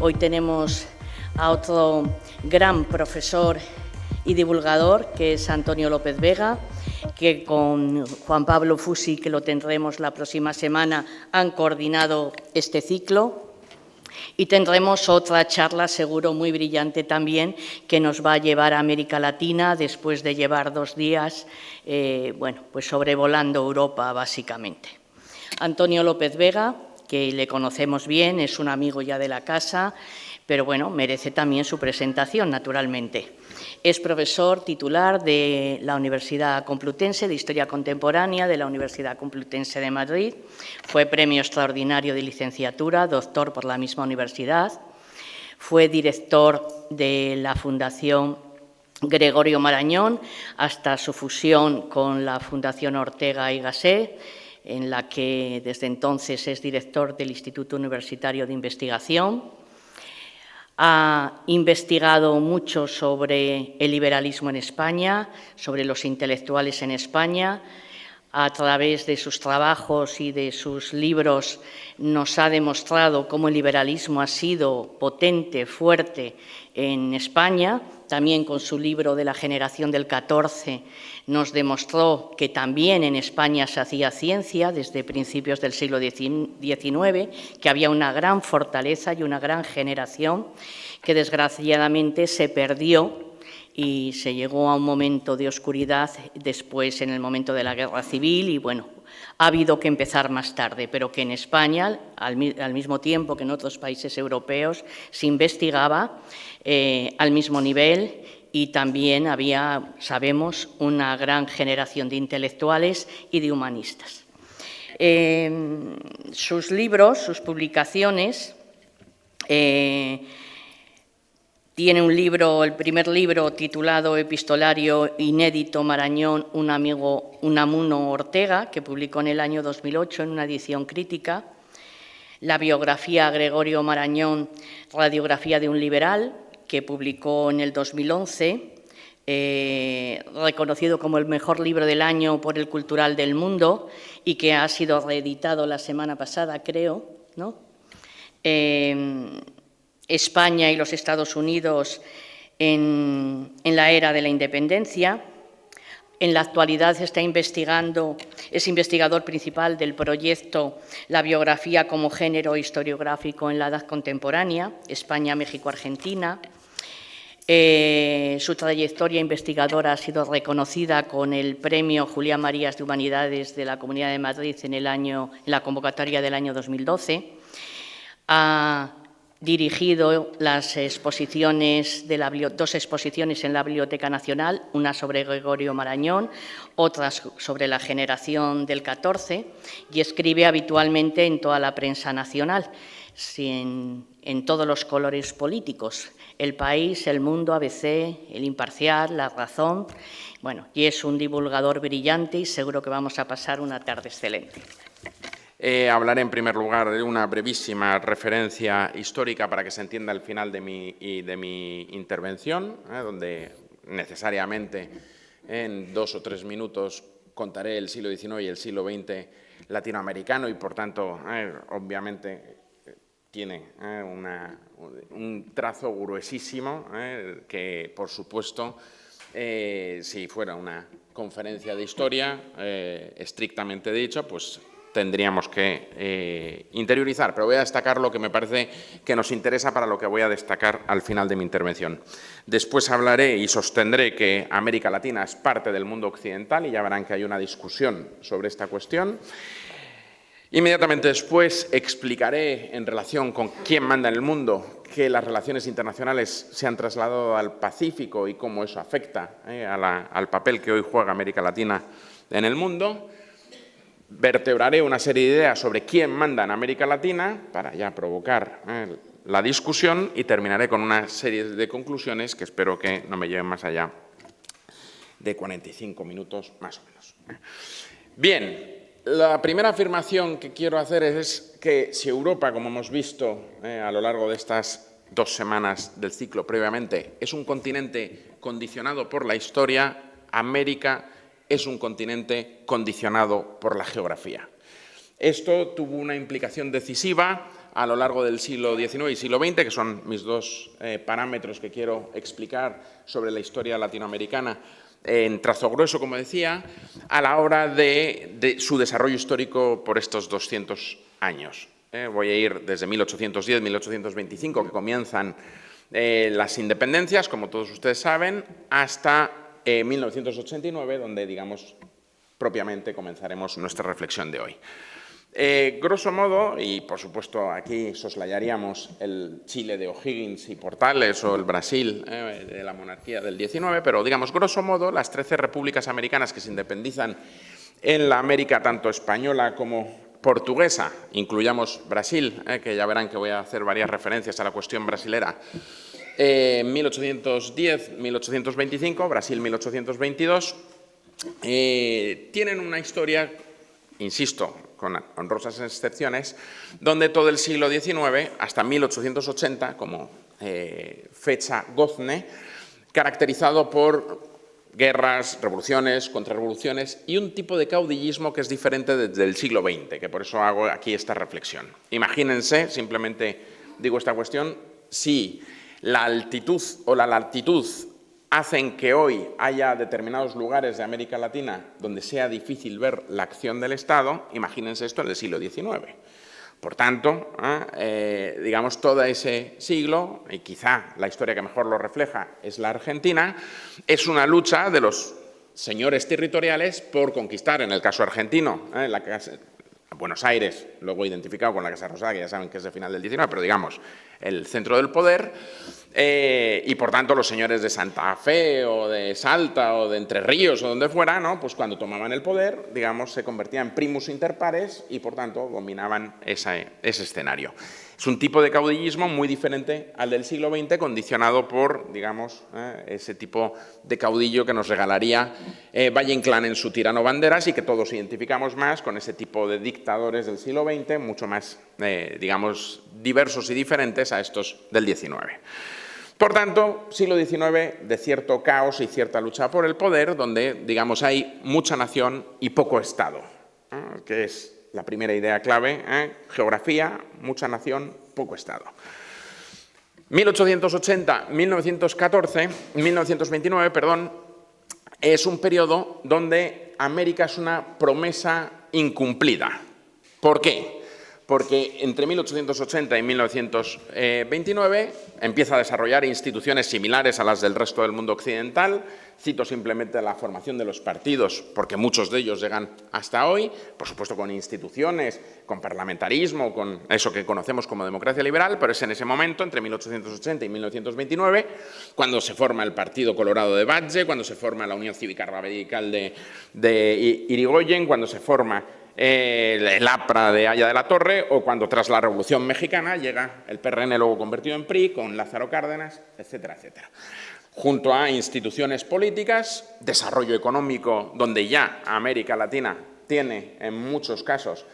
Hoy tenemos a otro gran profesor y divulgador, que es Antonio López Vega, que con Juan Pablo Fusi, que lo tendremos la próxima semana, han coordinado este ciclo. Y tendremos otra charla, seguro, muy brillante también, que nos va a llevar a América Latina después de llevar 2 días, pues sobrevolando Europa, básicamente. Antonio López Vega, que le conocemos bien, es un amigo ya de la casa, pero bueno, merece también su presentación, naturalmente. Es profesor titular de la Universidad Complutense de Historia Contemporánea de la Universidad Complutense de Madrid. Fue premio extraordinario de licenciatura, doctor por la misma universidad. Fue director de la Fundación Gregorio Marañón hasta su fusión con la Fundación Ortega y Gasset, en la que desde entonces es director del Instituto Universitario de Investigación. Ha investigado mucho sobre el liberalismo en España, sobre los intelectuales en España. A través de sus trabajos y de sus libros nos ha demostrado cómo el liberalismo ha sido potente, fuerte en España. También con su libro de la generación del 14 nos demostró que también en España se hacía ciencia desde principios del siglo XIX, que había una gran fortaleza y una gran generación que desgraciadamente se perdió y se llegó a un momento de oscuridad después, en el momento de la Guerra Civil, y bueno, ha habido que empezar más tarde, pero que en España, al mismo tiempo que en otros países europeos, se investigaba al mismo nivel y también había, sabemos, una gran generación de intelectuales y de humanistas. Sus libros, sus publicaciones, tiene un libro, el primer libro titulado Epistolario inédito Marañón, un amigo Unamuno Ortega, que publicó en el año 2008 en una edición crítica. La biografía Gregorio Marañón, radiografía de un liberal, que publicó en el 2011, reconocido como el mejor libro del año por el Cultural del Mundo y que ha sido reeditado la semana pasada, creo, ¿no? España y los Estados Unidos en la era de la independencia. En la actualidad es investigador principal del proyecto La biografía como género historiográfico en la edad contemporánea, España, México, Argentina. Su trayectoria investigadora ha sido reconocida con el Premio Julián Marías de Humanidades de la Comunidad de Madrid en la convocatoria del año 2012. Ha dirigido las exposiciones dos exposiciones en la Biblioteca Nacional, una sobre Gregorio Marañón, otras sobre la generación del 14, y escribe habitualmente en toda la prensa nacional, en todos los colores políticos: El País, El Mundo, ABC, El Imparcial, La Razón. Bueno, y es un divulgador brillante y seguro que vamos a pasar una tarde excelente. Hablaré en primer lugar de una brevísima referencia histórica para que se entienda el final de mi intervención, donde necesariamente en 2 o 3 minutos contaré el siglo XIX y el siglo XX latinoamericano y, por tanto, obviamente tiene un trazo gruesísimo que, por supuesto, si fuera una conferencia de historia, estrictamente dicho, pues tendríamos que interiorizar, pero voy a destacar lo que me parece que nos interesa para lo que voy a destacar al final de mi intervención. Después hablaré y sostendré que América Latina es parte del mundo occidental y ya verán que hay una discusión sobre esta cuestión. Inmediatamente después explicaré, en relación con quién manda en el mundo, que las relaciones internacionales se han trasladado al Pacífico y cómo eso afecta al papel que hoy juega América Latina en el mundo. Vertebraré una serie de ideas sobre quién manda en América Latina para ya provocar la discusión y terminaré con una serie de conclusiones que espero que no me lleven más allá de 45 minutos, más o menos. Bien, la primera afirmación que quiero hacer es que si Europa, como hemos visto a lo largo de estas 2 semanas del ciclo previamente, es un continente condicionado por la historia, América es un continente condicionado por la geografía. Esto tuvo una implicación decisiva a lo largo del siglo XIX y siglo XX, que son mis dos parámetros que quiero explicar sobre la historia latinoamericana en trazo grueso, como decía, a la hora de su desarrollo histórico por estos 200 años. Voy a ir desde 1810-1825, que comienzan las independencias, como todos ustedes saben, hasta 1989, donde, digamos, propiamente comenzaremos nuestra reflexión de hoy. Grosso modo, y por supuesto aquí soslayaríamos el Chile de O'Higgins y Portales o el Brasil de la monarquía del XIX, pero digamos, grosso modo, las 13 repúblicas americanas que se independizan en la América tanto española como portuguesa, incluyamos Brasil, que ya verán que voy a hacer varias referencias a la cuestión brasilera, 1810-1825, Brasil 1822, tienen una historia, insisto, con honrosas excepciones, donde todo el siglo XIX, hasta 1880, como fecha gozne, caracterizado por guerras, revoluciones, contrarrevoluciones y un tipo de caudillismo que es diferente desde el siglo XX, que por eso hago aquí esta reflexión. Imagínense, simplemente digo esta cuestión, si la altitud o la latitud hacen que hoy haya determinados lugares de América Latina donde sea difícil ver la acción del Estado, imagínense esto en el siglo XIX. Por tanto, digamos, todo ese siglo, y quizá la historia que mejor lo refleja es la Argentina, es una lucha de los señores territoriales por conquistar, en el caso argentino, Buenos Aires, luego identificado con la Casa Rosada, que ya saben que es de final del XIX, pero digamos, el centro del poder, y por tanto los señores de Santa Fe o de Salta o de Entre Ríos o donde fuera, ¿no? Pues cuando tomaban el poder, digamos, se convertían en primus inter pares y por tanto dominaban ese escenario. Es un tipo de caudillismo muy diferente al del siglo XX, condicionado por, digamos, ese tipo de caudillo que nos regalaría Valle Inclán en su Tirano Banderas y que todos identificamos más con ese tipo de dictadores del siglo XX, mucho más, digamos, diversos y diferentes a estos del XIX. Por tanto, siglo XIX de cierto caos y cierta lucha por el poder, donde, digamos, hay mucha nación y poco Estado, que es la primera idea clave, geografía, mucha nación, poco Estado. 1929, perdón, es un periodo donde América es una promesa incumplida. ¿Por qué? Porque entre 1880 y 1929 empieza a desarrollar instituciones similares a las del resto del mundo occidental. Cito simplemente la formación de los partidos, porque muchos de ellos llegan hasta hoy, por supuesto con instituciones, con parlamentarismo, con eso que conocemos como democracia liberal, pero es en ese momento, entre 1880 y 1929, cuando se forma el Partido Colorado de Batlle, cuando se forma la Unión Cívica Radical de Irigoyen, cuando se forma el APRA de Haya de la Torre, o cuando tras la Revolución Mexicana llega el PRN, luego convertido en PRI, con Lázaro Cárdenas, etcétera, etcétera. Junto a instituciones políticas, desarrollo económico, donde ya América Latina tiene, en muchos casos,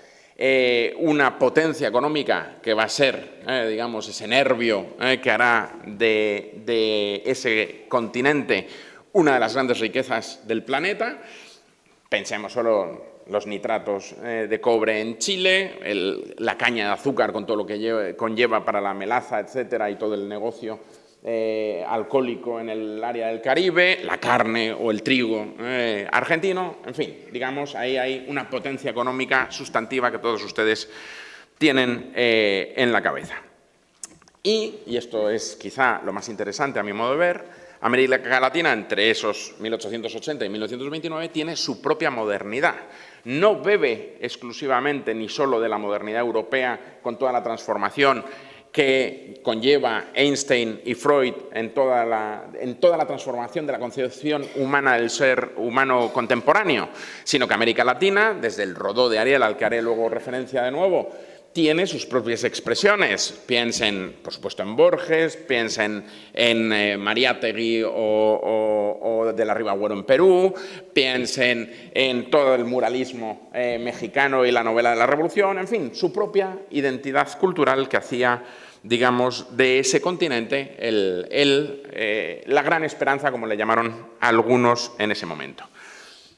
una potencia económica que va a ser, digamos, ese nervio que hará de ese continente una de las grandes riquezas del planeta. Pensemos solo los nitratos de cobre en Chile, la caña de azúcar con todo lo que conlleva para la melaza, etcétera, y todo el negocio alcohólico en el área del Caribe, la carne o el trigo argentino, en fin, digamos, ahí hay una potencia económica sustantiva que todos ustedes tienen en la cabeza. Y esto es quizá lo más interesante a mi modo de ver, América Latina, entre esos 1880 y 1929, tiene su propia modernidad. No bebe exclusivamente ni solo de la modernidad europea con toda la transformación que conlleva Einstein y Freud en toda la transformación de la concepción humana del ser humano contemporáneo, sino que América Latina, desde el Rodó de Ariel, al que haré luego referencia de nuevo, tiene sus propias expresiones. Piensen, por supuesto, en Borges, piensen en Mariátegui o de la Ribagüero en Perú, piensen en todo el muralismo mexicano y la novela de la Revolución, en fin, su propia identidad cultural que hacía, digamos, de ese continente la gran esperanza, como le llamaron algunos en ese momento.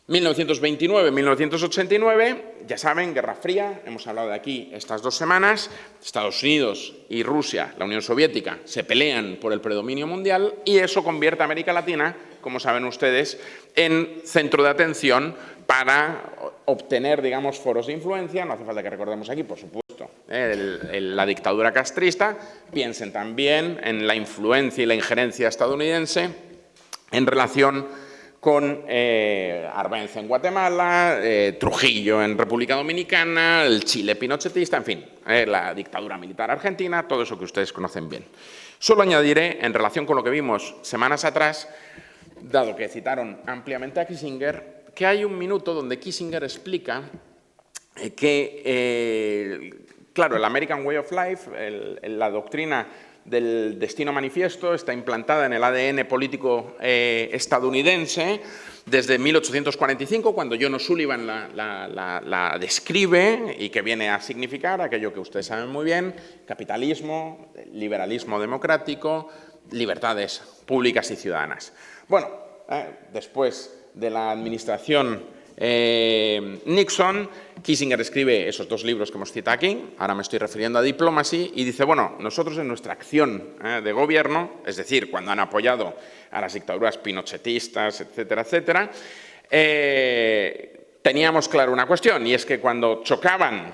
1929-1989, ya saben, Guerra Fría, hemos hablado de aquí estas 2 semanas, Estados Unidos y Rusia, la Unión Soviética, se pelean por el predominio mundial y eso convierte a América Latina, como saben ustedes, en centro de atención para obtener, digamos, foros de influencia. No hace falta que recordemos aquí, por supuesto, la dictadura castrista. Piensen también en la influencia y la injerencia estadounidense en relación con Arbenz en Guatemala, Trujillo en República Dominicana, el Chile pinochetista, en fin, la dictadura militar argentina, todo eso que ustedes conocen bien. Solo añadiré, en relación con lo que vimos semanas atrás, dado que citaron ampliamente a Kissinger, que hay un minuto donde Kissinger explica que, claro, el American Way of Life, la doctrina del destino manifiesto, está implantada en el ADN político estadounidense desde 1845, cuando John O'Sullivan la describe y que viene a significar aquello que ustedes saben muy bien: capitalismo, liberalismo democrático, libertades públicas y ciudadanas. Bueno, después de la administración Nixon, Kissinger escribe esos 2 libros que hemos citado aquí, ahora me estoy refiriendo a Diplomacy, y dice, bueno, nosotros en nuestra acción de gobierno, es decir, cuando han apoyado a las dictaduras pinochetistas, etcétera, etcétera, teníamos claro una cuestión, y es que cuando chocaban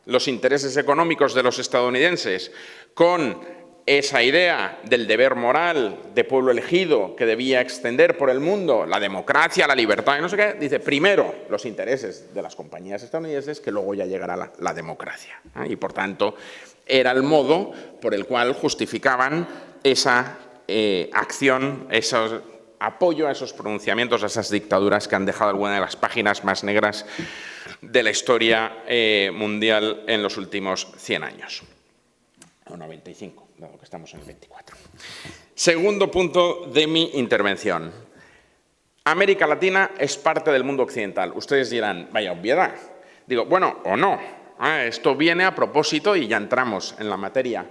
los intereses económicos de los estadounidenses con esa idea del deber moral de pueblo elegido que debía extender por el mundo la democracia, la libertad y no sé qué, dice, primero los intereses de las compañías estadounidenses, que luego ya llegará la democracia. Y, por tanto, era el modo por el cual justificaban esa acción, ese apoyo a esos pronunciamientos, a esas dictaduras que han dejado algunas de las páginas más negras de la historia mundial en los últimos 100 años. O 95, dado que estamos en el 24. Segundo punto de mi intervención. América Latina es parte del mundo occidental. Ustedes dirán, vaya obviedad. Digo, bueno, o no. Esto viene a propósito, y ya entramos en la materia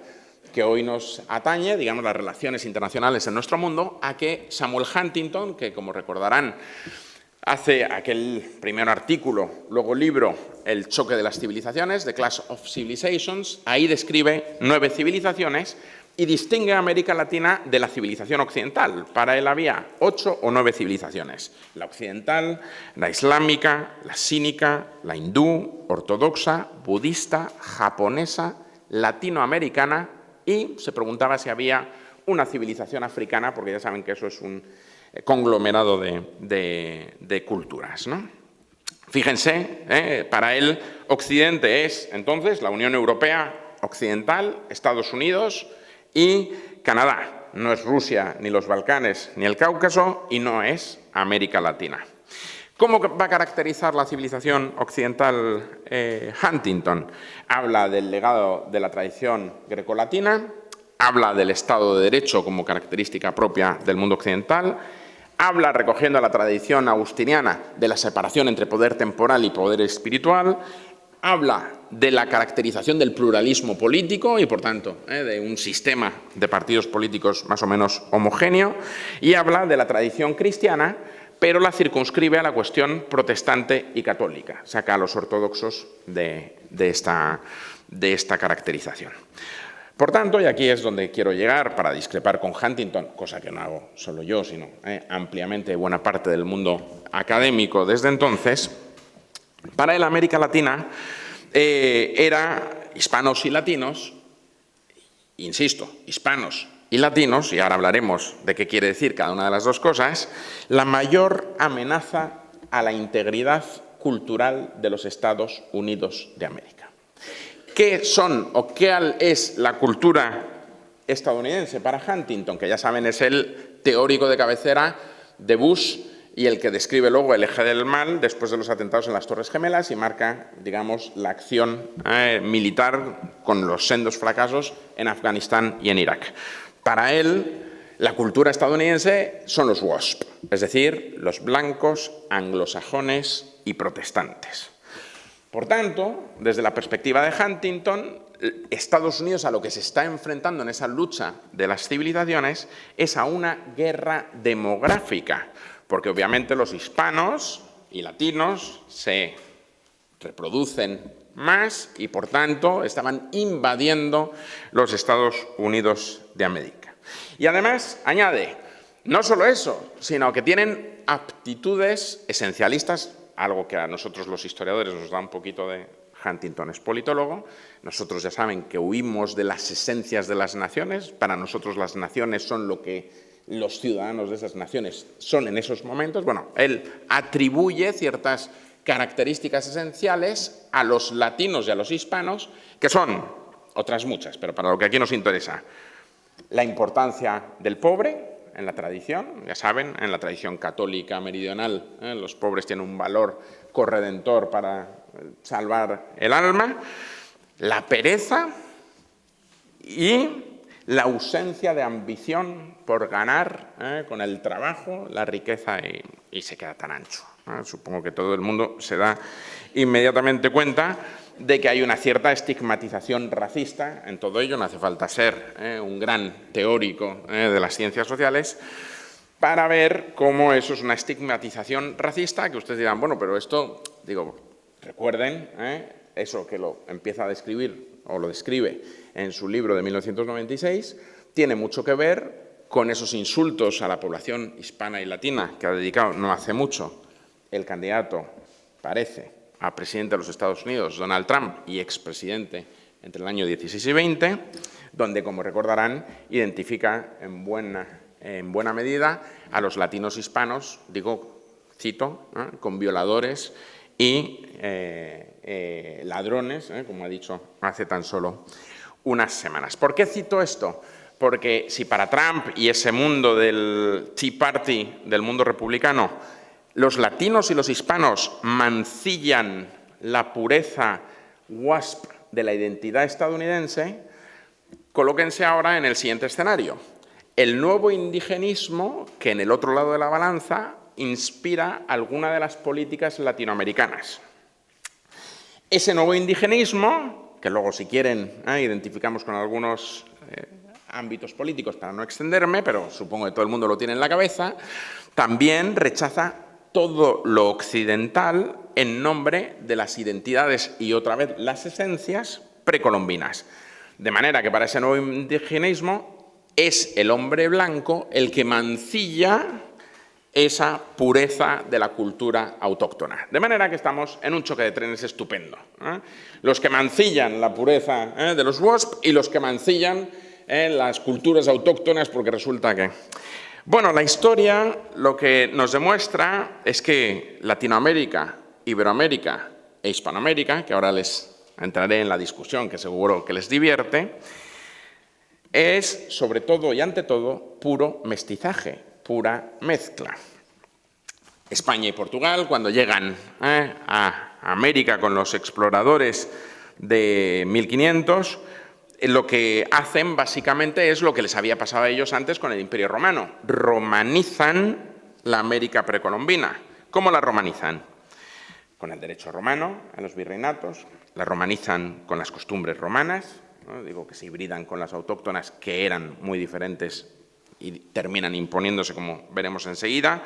que hoy nos atañe, digamos, las relaciones internacionales en nuestro mundo, a que Samuel Huntington, que como recordarán, hace aquel primer artículo, luego libro, El choque de las civilizaciones, The Clash of Civilizations, ahí describe 9 civilizaciones y distingue a América Latina de la civilización occidental. Para él había 8 o 9 civilizaciones: la occidental, la islámica, la sínica, la hindú, ortodoxa, budista, japonesa, latinoamericana, y se preguntaba si había una civilización africana, porque ya saben que eso es un conglomerado de culturas, ¿no? Fíjense, para él Occidente es entonces la Unión Europea occidental, Estados Unidos y Canadá. No es Rusia, ni los Balcanes, ni el Cáucaso, y no es América Latina. ¿Cómo va a caracterizar la civilización occidental Huntington? Habla del legado de la tradición grecolatina, habla del Estado de Derecho como característica propia del mundo occidental, habla, recogiendo la tradición agustiniana, de la separación entre poder temporal y poder espiritual, habla de la caracterización del pluralismo político y, por tanto, de un sistema de partidos políticos más o menos homogéneo, y habla de la tradición cristiana, pero la circunscribe a la cuestión protestante y católica, saca a los ortodoxos de esta caracterización. Por tanto, y aquí es donde quiero llegar para discrepar con Huntington, cosa que no hago solo yo, sino ampliamente buena parte del mundo académico desde entonces, para él América Latina era hispanos y latinos, insisto, hispanos y latinos, y ahora hablaremos de qué quiere decir cada una de las dos cosas, la mayor amenaza a la integridad cultural de los Estados Unidos de América. ¿Qué son o qué es la cultura estadounidense para Huntington? Que ya saben, es el teórico de cabecera de Bush y el que describe luego el eje del mal después de los atentados en las Torres Gemelas y marca, digamos, la acción militar con los sendos fracasos en Afganistán y en Irak. Para él, la cultura estadounidense son los WASP, es decir, los blancos, anglosajones y protestantes. Por tanto, desde la perspectiva de Huntington, Estados Unidos a lo que se está enfrentando en esa lucha de las civilizaciones es a una guerra demográfica, porque obviamente los hispanos y latinos se reproducen más y, por tanto, estaban invadiendo los Estados Unidos de América. Y además, añade, no solo eso, sino que tienen aptitudes esencialistas, algo que a nosotros los historiadores nos da un poquito de... Huntington es politólogo, nosotros ya saben que huimos de las esencias de las naciones, para nosotros las naciones son lo que los ciudadanos de esas naciones son en esos momentos. Bueno, él atribuye ciertas características esenciales a los latinos y a los hispanos, que son otras muchas, pero para lo que aquí nos interesa, la importancia del pobre en la tradición, ya saben, en la tradición católica meridional, los pobres tienen un valor corredentor para salvar el alma, la pereza y la ausencia de ambición por ganar con el trabajo, la riqueza y se queda tan ancho. Supongo que todo el mundo se da inmediatamente cuenta de que hay una cierta estigmatización racista en todo ello. No hace falta ser un gran teórico de las ciencias sociales para ver cómo eso es una estigmatización racista, que ustedes dirán, bueno, pero esto, digo, recuerden, eso que lo empieza a describir o lo describe en su libro de 1996, tiene mucho que ver con esos insultos a la población hispana y latina que ha dedicado no hace mucho el candidato, parece, a presidente de los Estados Unidos, Donald Trump, y expresidente entre el año 16 y 20, donde, como recordarán, identifica en buena medida a los latinos hispanos, digo, cito, con violadores y ladrones, como ha dicho hace tan solo unas semanas. ¿Por qué cito esto? Porque si para Trump y ese mundo del Tea Party, del mundo republicano, los latinos y los hispanos mancillan la pureza WASP de la identidad estadounidense, colóquense ahora en el siguiente escenario. El nuevo indigenismo, que en el otro lado de la balanza inspira alguna de las políticas latinoamericanas. Ese nuevo indigenismo, que luego, si quieren, identificamos con algunos ámbitos políticos para no extenderme, pero supongo que todo el mundo lo tiene en la cabeza, también rechaza todo lo occidental en nombre de las identidades y, otra vez, las esencias precolombinas. De manera que para ese nuevo indigenismo es el hombre blanco el que mancilla esa pureza de la cultura autóctona. De manera que estamos en un choque de trenes estupendo. Los que mancillan la pureza de los WASP y los que mancillan las culturas autóctonas, porque resulta que... Bueno, la historia lo que nos demuestra es que Latinoamérica, Iberoamérica e Hispanoamérica, que ahora les entraré en la discusión que seguro que les divierte, es sobre todo y ante todo puro mestizaje, pura mezcla. España y Portugal, cuando llegan a América con los exploradores de 1500, lo que hacen básicamente es lo que les había pasado a ellos antes con el Imperio Romano. Romanizan la América precolombina. ¿Cómo la romanizan? Con el derecho romano a los virreinatos, la romanizan con las costumbres romanas, ¿no? Digo que se hibridan con las autóctonas, que eran muy diferentes y terminan imponiéndose, como veremos enseguida,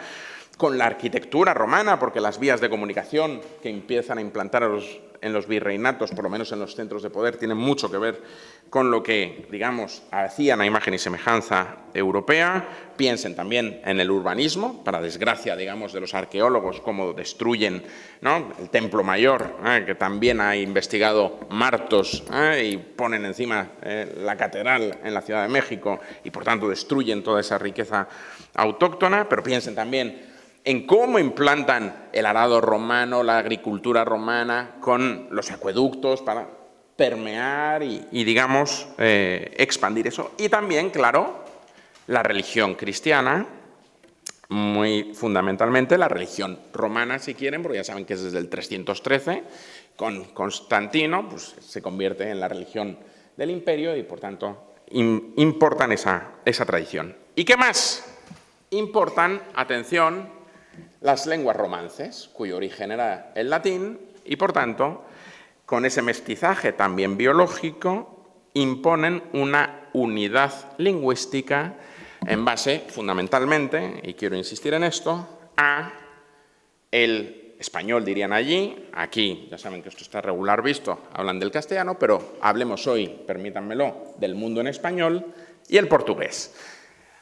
con la arquitectura romana, porque las vías de comunicación que empiezan a implantar en los virreinatos, por lo menos en los centros de poder, tienen mucho que ver con lo que, digamos, hacían a imagen y semejanza europea. Piensen también en el urbanismo, para desgracia, digamos, de los arqueólogos, cómo destruyen, ¿no?, el Templo Mayor, que también ha investigado Martos, y ponen encima la catedral en la Ciudad de México y, por tanto, destruyen toda esa riqueza autóctona. Pero piensen también en cómo implantan el arado romano, la agricultura romana, con los acueductos para permear y digamos, expandir eso. Y también, claro, la religión cristiana, muy fundamentalmente la religión romana, si quieren, porque ya saben que es desde el 313, con Constantino, pues se convierte en la religión del imperio y, por tanto, importan esa tradición. ¿Y qué más? Importan, atención, las lenguas romances, cuyo origen era el latín, y por tanto, con ese mestizaje también biológico, imponen una unidad lingüística en base, fundamentalmente, y quiero insistir en esto, a el español dirían allí, aquí ya saben que esto está regular visto, hablan del castellano, pero hablemos hoy, permítanmelo, del mundo en español y el portugués.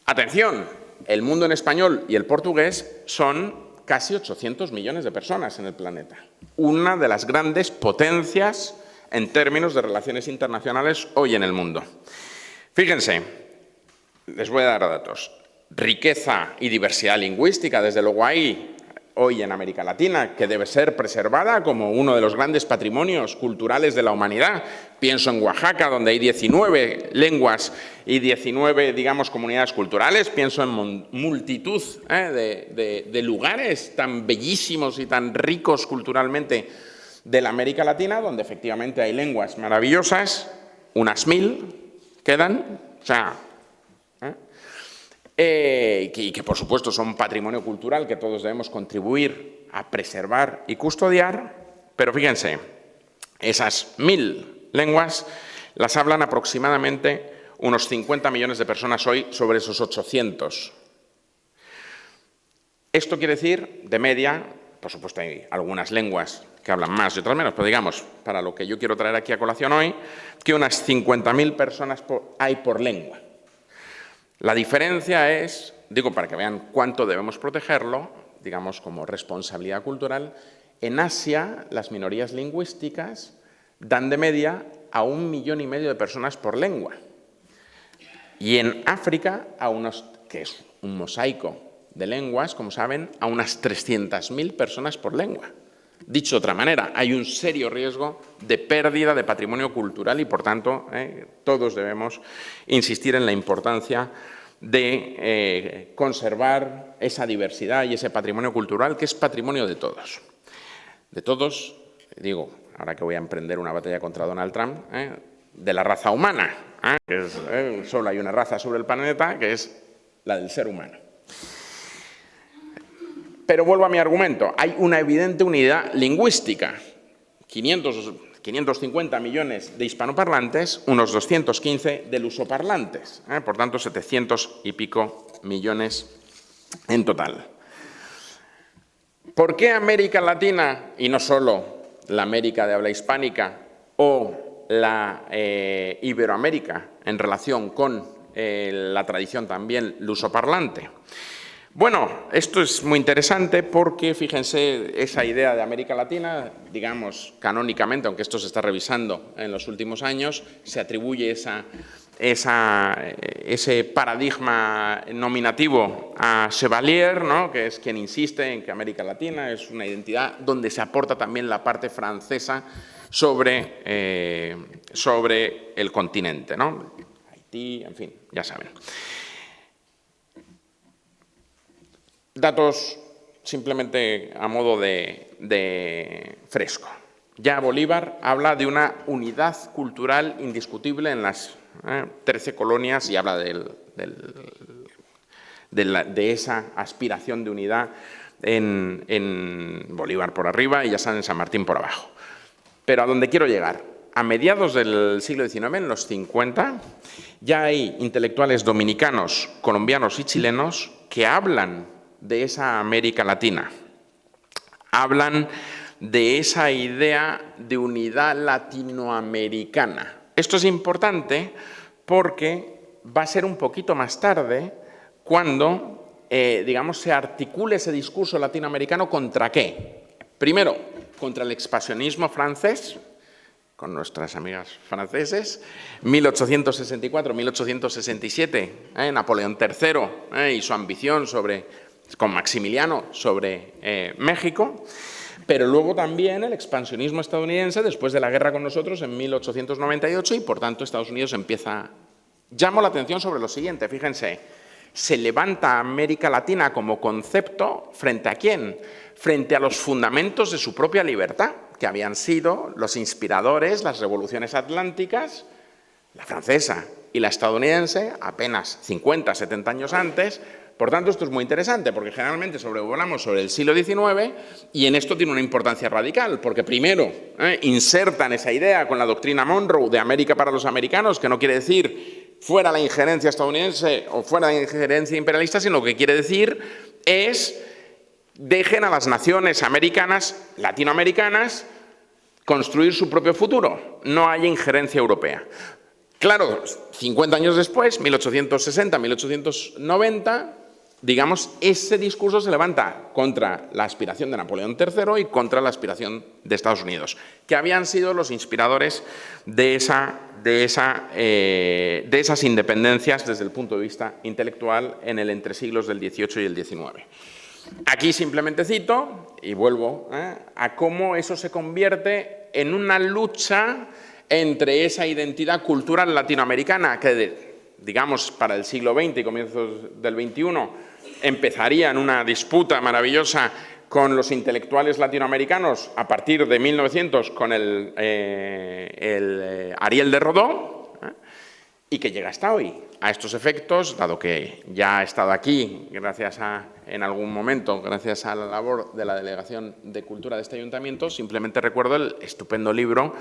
Atención, el mundo en español y el portugués son casi 800 millones de personas en el planeta. Una de las grandes potencias en términos de relaciones internacionales hoy en el mundo. Fíjense, les voy a dar datos. Riqueza y diversidad lingüística, desde luego hay hoy en América Latina, que debe ser preservada como uno de los grandes patrimonios culturales de la humanidad. Pienso en Oaxaca, donde hay 19 lenguas y 19, digamos, comunidades culturales. Pienso en multitud de lugares tan bellísimos y tan ricos culturalmente de la América Latina, donde efectivamente hay lenguas maravillosas, unas 1000 quedan, o sea, y que por supuesto son patrimonio cultural que todos debemos contribuir a preservar y custodiar, pero fíjense, esas 1000 lenguas las hablan aproximadamente unos 50 millones de personas hoy sobre esos 800. Esto quiere decir, de media, por supuesto hay algunas lenguas que hablan más y otras menos, pero digamos, para lo que yo quiero traer aquí a colación hoy, que unas 50.000 personas hay por lengua. La diferencia es, digo para que vean cuánto debemos protegerlo, digamos como responsabilidad cultural, en Asia las minorías lingüísticas dan de media a 1,5 millones de personas por lengua. Y en África, que es un mosaico de lenguas, como saben, a unas 300.000 personas por lengua. Dicho de otra manera, hay un serio riesgo de pérdida de patrimonio cultural y, por tanto, todos debemos insistir en la importancia de conservar esa diversidad y ese patrimonio cultural, que es patrimonio de todos. De todos, digo, ahora que voy a emprender una batalla contra Donald Trump, de la raza humana, que solo hay una raza sobre el planeta, que es la del ser humano. Pero vuelvo a mi argumento, hay una evidente unidad lingüística. 550 millones de hispanoparlantes, unos 215 de lusoparlantes, por tanto 700 y pico millones en total. ¿Por qué América Latina, y no solo la América de habla hispánica o la Iberoamérica en relación con la tradición también lusoparlante? Bueno, esto es muy interesante porque, fíjense, esa idea de América Latina, digamos, canónicamente, aunque esto se está revisando en los últimos años, se atribuye ese paradigma nominativo a Chevalier, ¿no?, que es quien insiste en que América Latina es una identidad donde se aporta también la parte francesa sobre el continente, ¿no? Haití, en fin, ya saben. Datos simplemente a modo de fresco. Ya Bolívar habla de una unidad cultural indiscutible en las 13 colonias y habla de esa aspiración de unidad en Bolívar por arriba y ya saben, en San Martín por abajo. Pero a donde quiero llegar, a mediados del siglo XIX, en los 50, ya hay intelectuales dominicanos, colombianos y chilenos que hablan de esa América Latina. Hablan de esa idea de unidad latinoamericana. Esto es importante porque va a ser un poquito más tarde cuando, digamos, se articule ese discurso latinoamericano ¿contra qué? Primero, contra el expansionismo francés, con nuestras amigas franceses, 1864-1867, Napoleón III y su ambición con Maximiliano sobre México, pero luego también el expansionismo estadounidense después de la guerra con nosotros en 1898 y por tanto Estados Unidos empieza... Llamo la atención sobre lo siguiente, fíjense, se levanta América Latina como concepto ¿frente a quién? Frente a los fundamentos de su propia libertad, que habían sido los inspiradores, las revoluciones atlánticas, la francesa y la estadounidense, apenas 50, 70 años antes. Por tanto, esto es muy interesante, porque generalmente sobrevolamos sobre el siglo XIX y en esto tiene una importancia radical, porque primero insertan esa idea con la doctrina Monroe de América para los americanos, que no quiere decir fuera la injerencia estadounidense o fuera la injerencia imperialista, sino que quiere decir es dejen a las naciones americanas, latinoamericanas, construir su propio futuro. No hay injerencia europea. Claro, 50 años después, 1860, 1890, digamos, ese discurso se levanta contra la aspiración de Napoleón III y contra la aspiración de Estados Unidos, que habían sido los inspiradores de esas independencias desde el punto de vista intelectual en el entresiglos del XVIII y el XIX. Aquí simplemente cito, y vuelvo, a cómo eso se convierte en una lucha entre esa identidad cultural latinoamericana que, digamos, para el siglo XX y comienzos del XXI empezaría en una disputa maravillosa con los intelectuales latinoamericanos a partir de 1900 con el Ariel de Rodó, y que llega hasta hoy. A estos efectos, dado que ya he estado aquí, en algún momento, gracias a la labor de la Delegación de Cultura de este Ayuntamiento, simplemente recuerdo el estupendo libro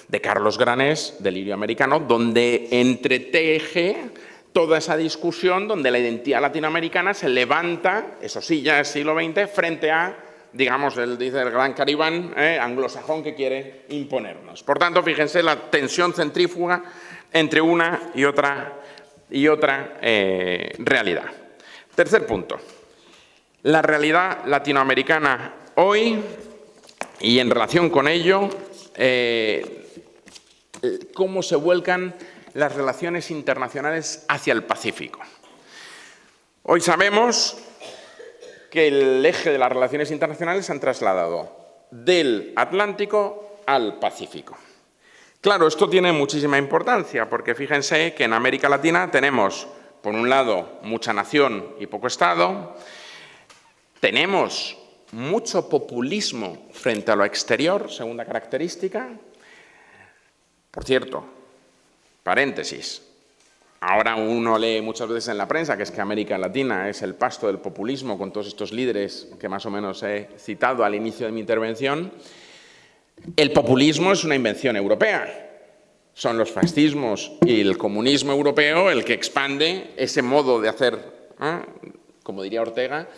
de Carlos Granés, Delirio Americano, donde entreteje toda esa discusión donde la identidad latinoamericana se levanta, eso sí, ya es siglo XX, frente a, digamos, dice el gran caribán anglosajón que quiere imponernos. Por tanto, fíjense la tensión centrífuga entre una y otra realidad. Tercer punto. La realidad latinoamericana hoy, y en relación con ello, cómo se vuelcan las relaciones internacionales hacia el Pacífico. Hoy sabemos que el eje de las relaciones internacionales se han trasladado del Atlántico al Pacífico. Claro, esto tiene muchísima importancia, porque fíjense que en América Latina tenemos, por un lado, mucha nación y poco Estado, tenemos mucho populismo frente a lo exterior, segunda característica. Por cierto, paréntesis, ahora uno lee muchas veces en la prensa que es que América Latina es el pasto del populismo con todos estos líderes que más o menos he citado al inicio de mi intervención. El populismo es una invención europea. Son los fascismos y el comunismo europeo el que expande ese modo de hacer, como diría Ortega,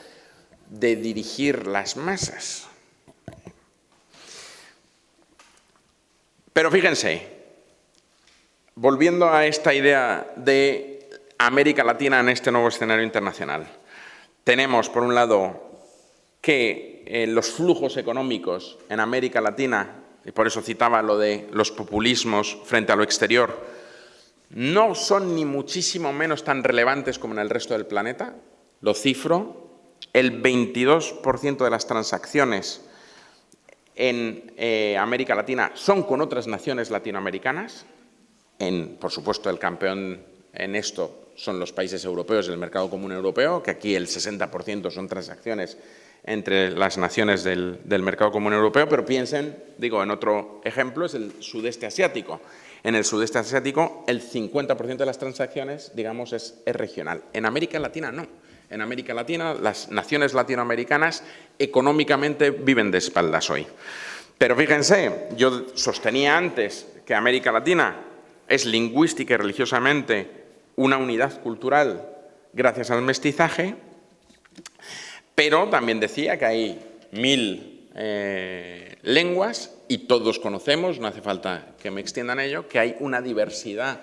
de dirigir las masas. Pero fíjense, volviendo a esta idea de América Latina en este nuevo escenario internacional, tenemos, por un lado, que los flujos económicos en América Latina, y por eso citaba lo de los populismos frente a lo exterior, no son ni muchísimo menos tan relevantes como en el resto del planeta. Lo cifro, el 22% de las transacciones en América Latina son con otras naciones latinoamericanas. Por supuesto, el campeón en esto son los países europeos del mercado común europeo, que aquí el 60% son transacciones entre las naciones del mercado común europeo, pero piensen, digo, en otro ejemplo, es el sudeste asiático. En el sudeste asiático, el 50% de las transacciones, digamos, es regional. En América Latina, no. En América Latina, las naciones latinoamericanas económicamente viven de espaldas hoy. Pero fíjense, yo sostenía antes que América Latina es lingüística y religiosamente una unidad cultural gracias al mestizaje, pero también decía que hay 1000 lenguas y todos conocemos, no hace falta que me extiendan ello, que hay una diversidad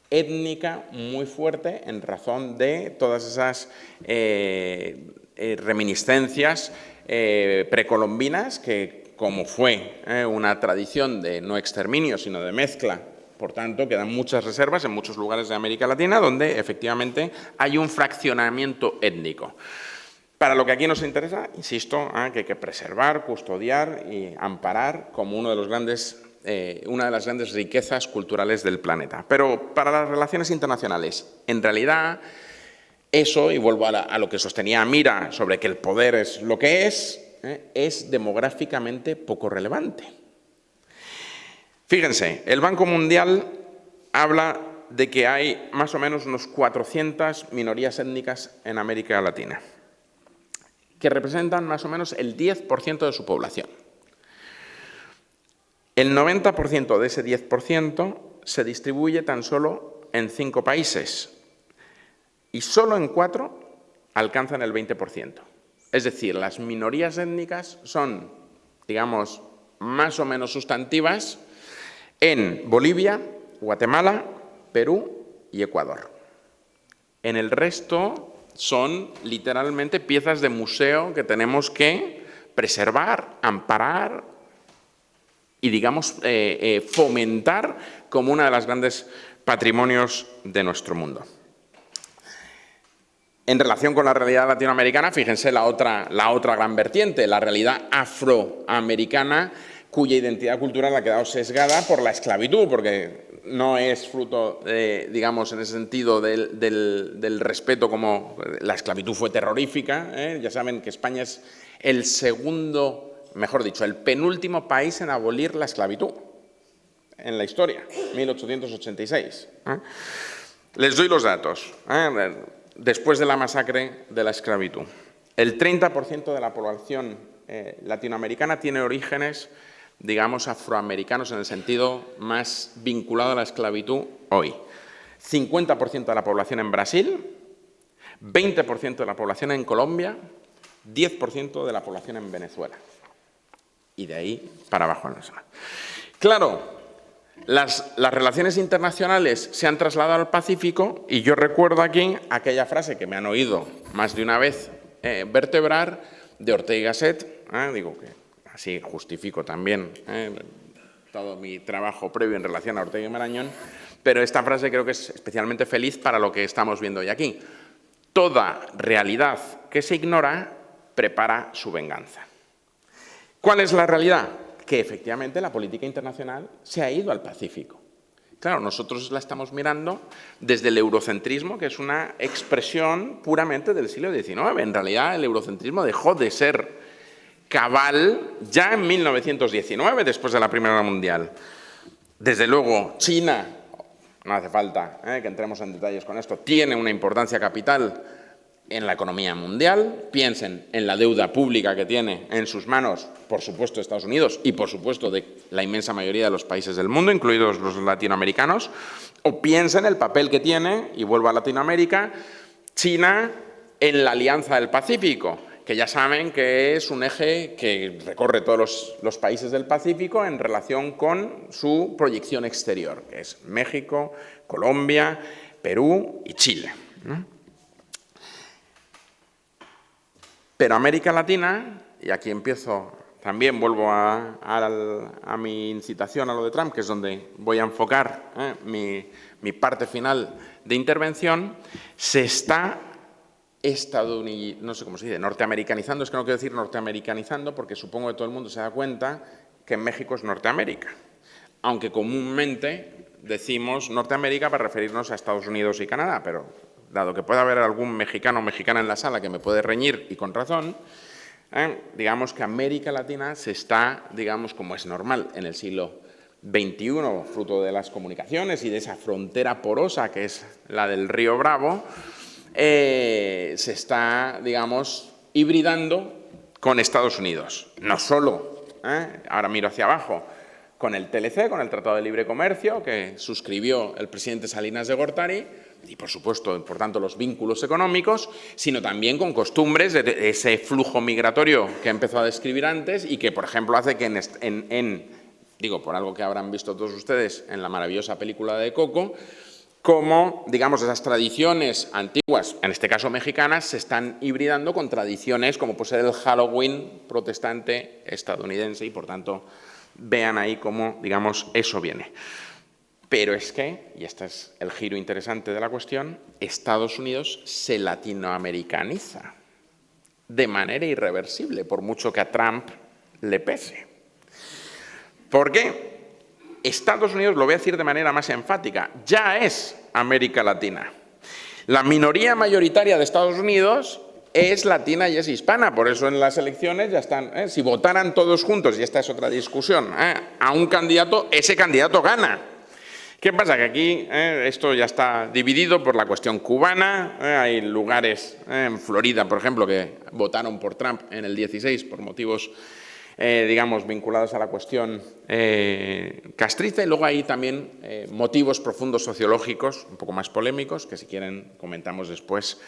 étnica muy fuerte en razón de todas esas reminiscencias precolombinas que, como fue una tradición de no exterminio, sino de mezcla, por tanto, quedan muchas reservas en muchos lugares de América Latina donde efectivamente hay un fraccionamiento étnico. Para lo que aquí nos interesa, insisto, que hay que preservar, custodiar y amparar como una de las grandes riquezas culturales del planeta. Pero para las relaciones internacionales, en realidad, eso, y vuelvo a lo que sostenía Mira sobre que el poder es lo que es demográficamente poco relevante. Fíjense, el Banco Mundial habla de que hay más o menos unos 400 minorías étnicas en América Latina, que representan más o menos el 10% de su población. El 90% de ese 10% se distribuye tan solo en 5 países y solo en 4 alcanzan el 20%. Es decir, las minorías étnicas son, digamos, más o menos sustantivas en Bolivia, Guatemala, Perú y Ecuador. En el resto son literalmente piezas de museo que tenemos que preservar, amparar y, digamos, fomentar como una de las grandes patrimonios de nuestro mundo. En relación con la realidad latinoamericana, fíjense la otra gran vertiente, la realidad afroamericana, cuya identidad cultural ha quedado sesgada por la esclavitud, porque no es fruto, digamos, en ese sentido del respeto, como la esclavitud fue terrorífica. Ya saben que España es el segundo, mejor dicho, el penúltimo país en abolir la esclavitud en la historia, 1886. Les doy los datos. Después de la masacre de la esclavitud, el 30% de la población latinoamericana tiene orígenes, digamos, afroamericanos en el sentido más vinculado a la esclavitud hoy. 50% de la población en Brasil, 20% de la población en Colombia, 10% de la población en Venezuela. Y de ahí para abajo. Claro, las relaciones internacionales se han trasladado al Pacífico y yo recuerdo aquí aquella frase que me han oído más de una vez vertebrar de Ortega y Gasset, digo que así justifico también todo mi trabajo previo en relación a Ortega y Marañón, pero esta frase creo que es especialmente feliz para lo que estamos viendo hoy aquí. Toda realidad que se ignora prepara su venganza. ¿Cuál es la realidad? Que efectivamente la política internacional se ha ido al Pacífico. Claro, nosotros la estamos mirando desde el eurocentrismo, que es una expresión puramente del siglo XIX. En realidad, el eurocentrismo dejó de ser cabal ya en 1919, después de la Primera Guerra Mundial. Desde luego, China, no hace falta que entremos en detalles con esto, tiene una importancia capital en la economía mundial. Piensen en la deuda pública que tiene en sus manos, por supuesto, Estados Unidos y, por supuesto, de la inmensa mayoría de los países del mundo, incluidos los latinoamericanos, o piensen el papel que tiene, y vuelvo a Latinoamérica, China en la Alianza del Pacífico, que ya saben que es un eje que recorre todos los países del Pacífico en relación con su proyección exterior, que es México, Colombia, Perú y Chile, ¿no? Pero América Latina, y aquí empiezo, también vuelvo a mi incitación a lo de Trump, que es donde voy a enfocar mi parte final de intervención, se está no sé cómo se dice, norteamericanizando. Es que no quiero decir norteamericanizando porque supongo que todo el mundo se da cuenta que México es Norteamérica, aunque comúnmente decimos Norteamérica para referirnos a Estados Unidos y Canadá, pero dado que puede haber algún mexicano o mexicana en la sala que me puede reñir, y con razón, digamos que América Latina se está, digamos, como es normal en el siglo XXI, fruto de las comunicaciones y de esa frontera porosa que es la del Río Bravo, se está, digamos, hibridando con Estados Unidos. No solo, ahora miro hacia abajo, con el TLC, con el Tratado de Libre Comercio, que suscribió el presidente Salinas de Gortari, y, por supuesto, por tanto, los vínculos económicos, sino también con costumbres de ese flujo migratorio que he empezado a describir antes y que, por ejemplo, hace que digo, por algo que habrán visto todos ustedes en la maravillosa película de Coco, como, digamos, esas tradiciones antiguas, en este caso mexicanas, se están hibridando con tradiciones como puede ser el Halloween protestante estadounidense y, por tanto, vean ahí cómo, digamos, eso viene. Pero es que, y este es el giro interesante de la cuestión, Estados Unidos se latinoamericaniza de manera irreversible, por mucho que a Trump le pese. ¿Por qué? Estados Unidos, lo voy a decir de manera más enfática, ya es América Latina. La minoría mayoritaria de Estados Unidos es latina y es hispana, por eso en las elecciones ya están, si votaran todos juntos, y esta es otra discusión, a un candidato, ese candidato gana. ¿Qué pasa? Que aquí esto ya está dividido por la cuestión cubana. Hay lugares, en Florida, por ejemplo, que votaron por Trump en el 16 por motivos, digamos, vinculados a la cuestión castrista. Y luego hay también motivos profundos sociológicos, un poco más polémicos, que si quieren comentamos después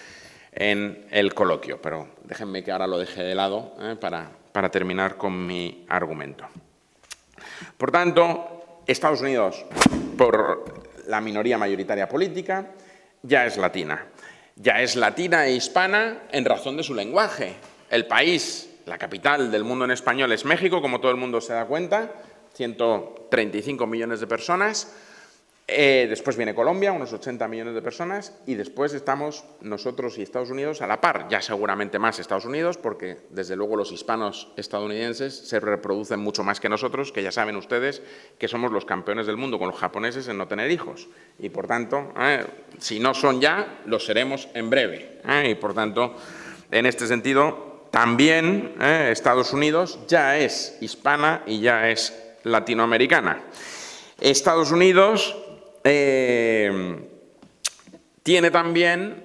en el coloquio, pero déjenme que ahora lo deje de lado para terminar con mi argumento. Por tanto, Estados Unidos, por la minoría mayoritaria política, ya es latina. Ya es latina e hispana en razón de su lenguaje. El país, la capital del mundo en español es México, como todo el mundo se da cuenta, 135 millones de personas. Después viene Colombia, unos 80 millones de personas, y después estamos nosotros y Estados Unidos a la par, ya seguramente más Estados Unidos, porque desde luego los hispanos estadounidenses se reproducen mucho más que nosotros, que ya saben ustedes que somos los campeones del mundo con los japoneses en no tener hijos, y por tanto, si no son ya, lo seremos en breve, y por tanto, en este sentido, también Estados Unidos ya es hispana y ya es latinoamericana. Estados Unidos tiene también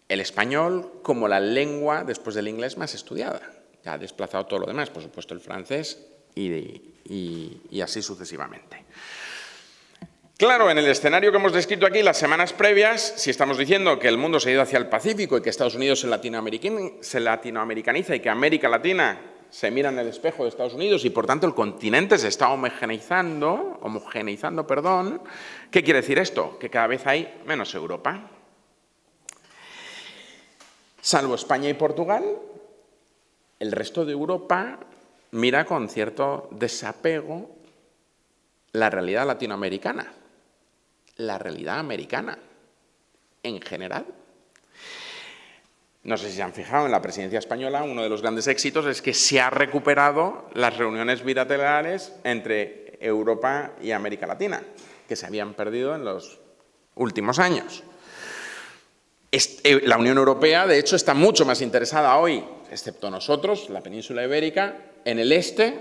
el español como la lengua, después del inglés, más estudiada. Ya ha desplazado todo lo demás, por supuesto el francés y así sucesivamente. Claro, en el escenario que hemos descrito aquí las semanas previas, si estamos diciendo que el mundo se ha ido hacia el Pacífico y que Estados Unidos se latinoamericaniza y que América Latina se mira en el espejo de Estados Unidos y, por tanto, el continente se está homogeneizando, ¿qué quiere decir esto? Que cada vez hay menos Europa. Salvo España y Portugal, el resto de Europa mira con cierto desapego la realidad latinoamericana, la realidad americana, en general. No sé si se han fijado, en la presidencia española uno de los grandes éxitos es que se ha recuperado las reuniones bilaterales entre Europa y América Latina, que se habían perdido en los últimos años. La Unión Europea, de hecho, está mucho más interesada hoy, excepto nosotros, la península ibérica, en el este,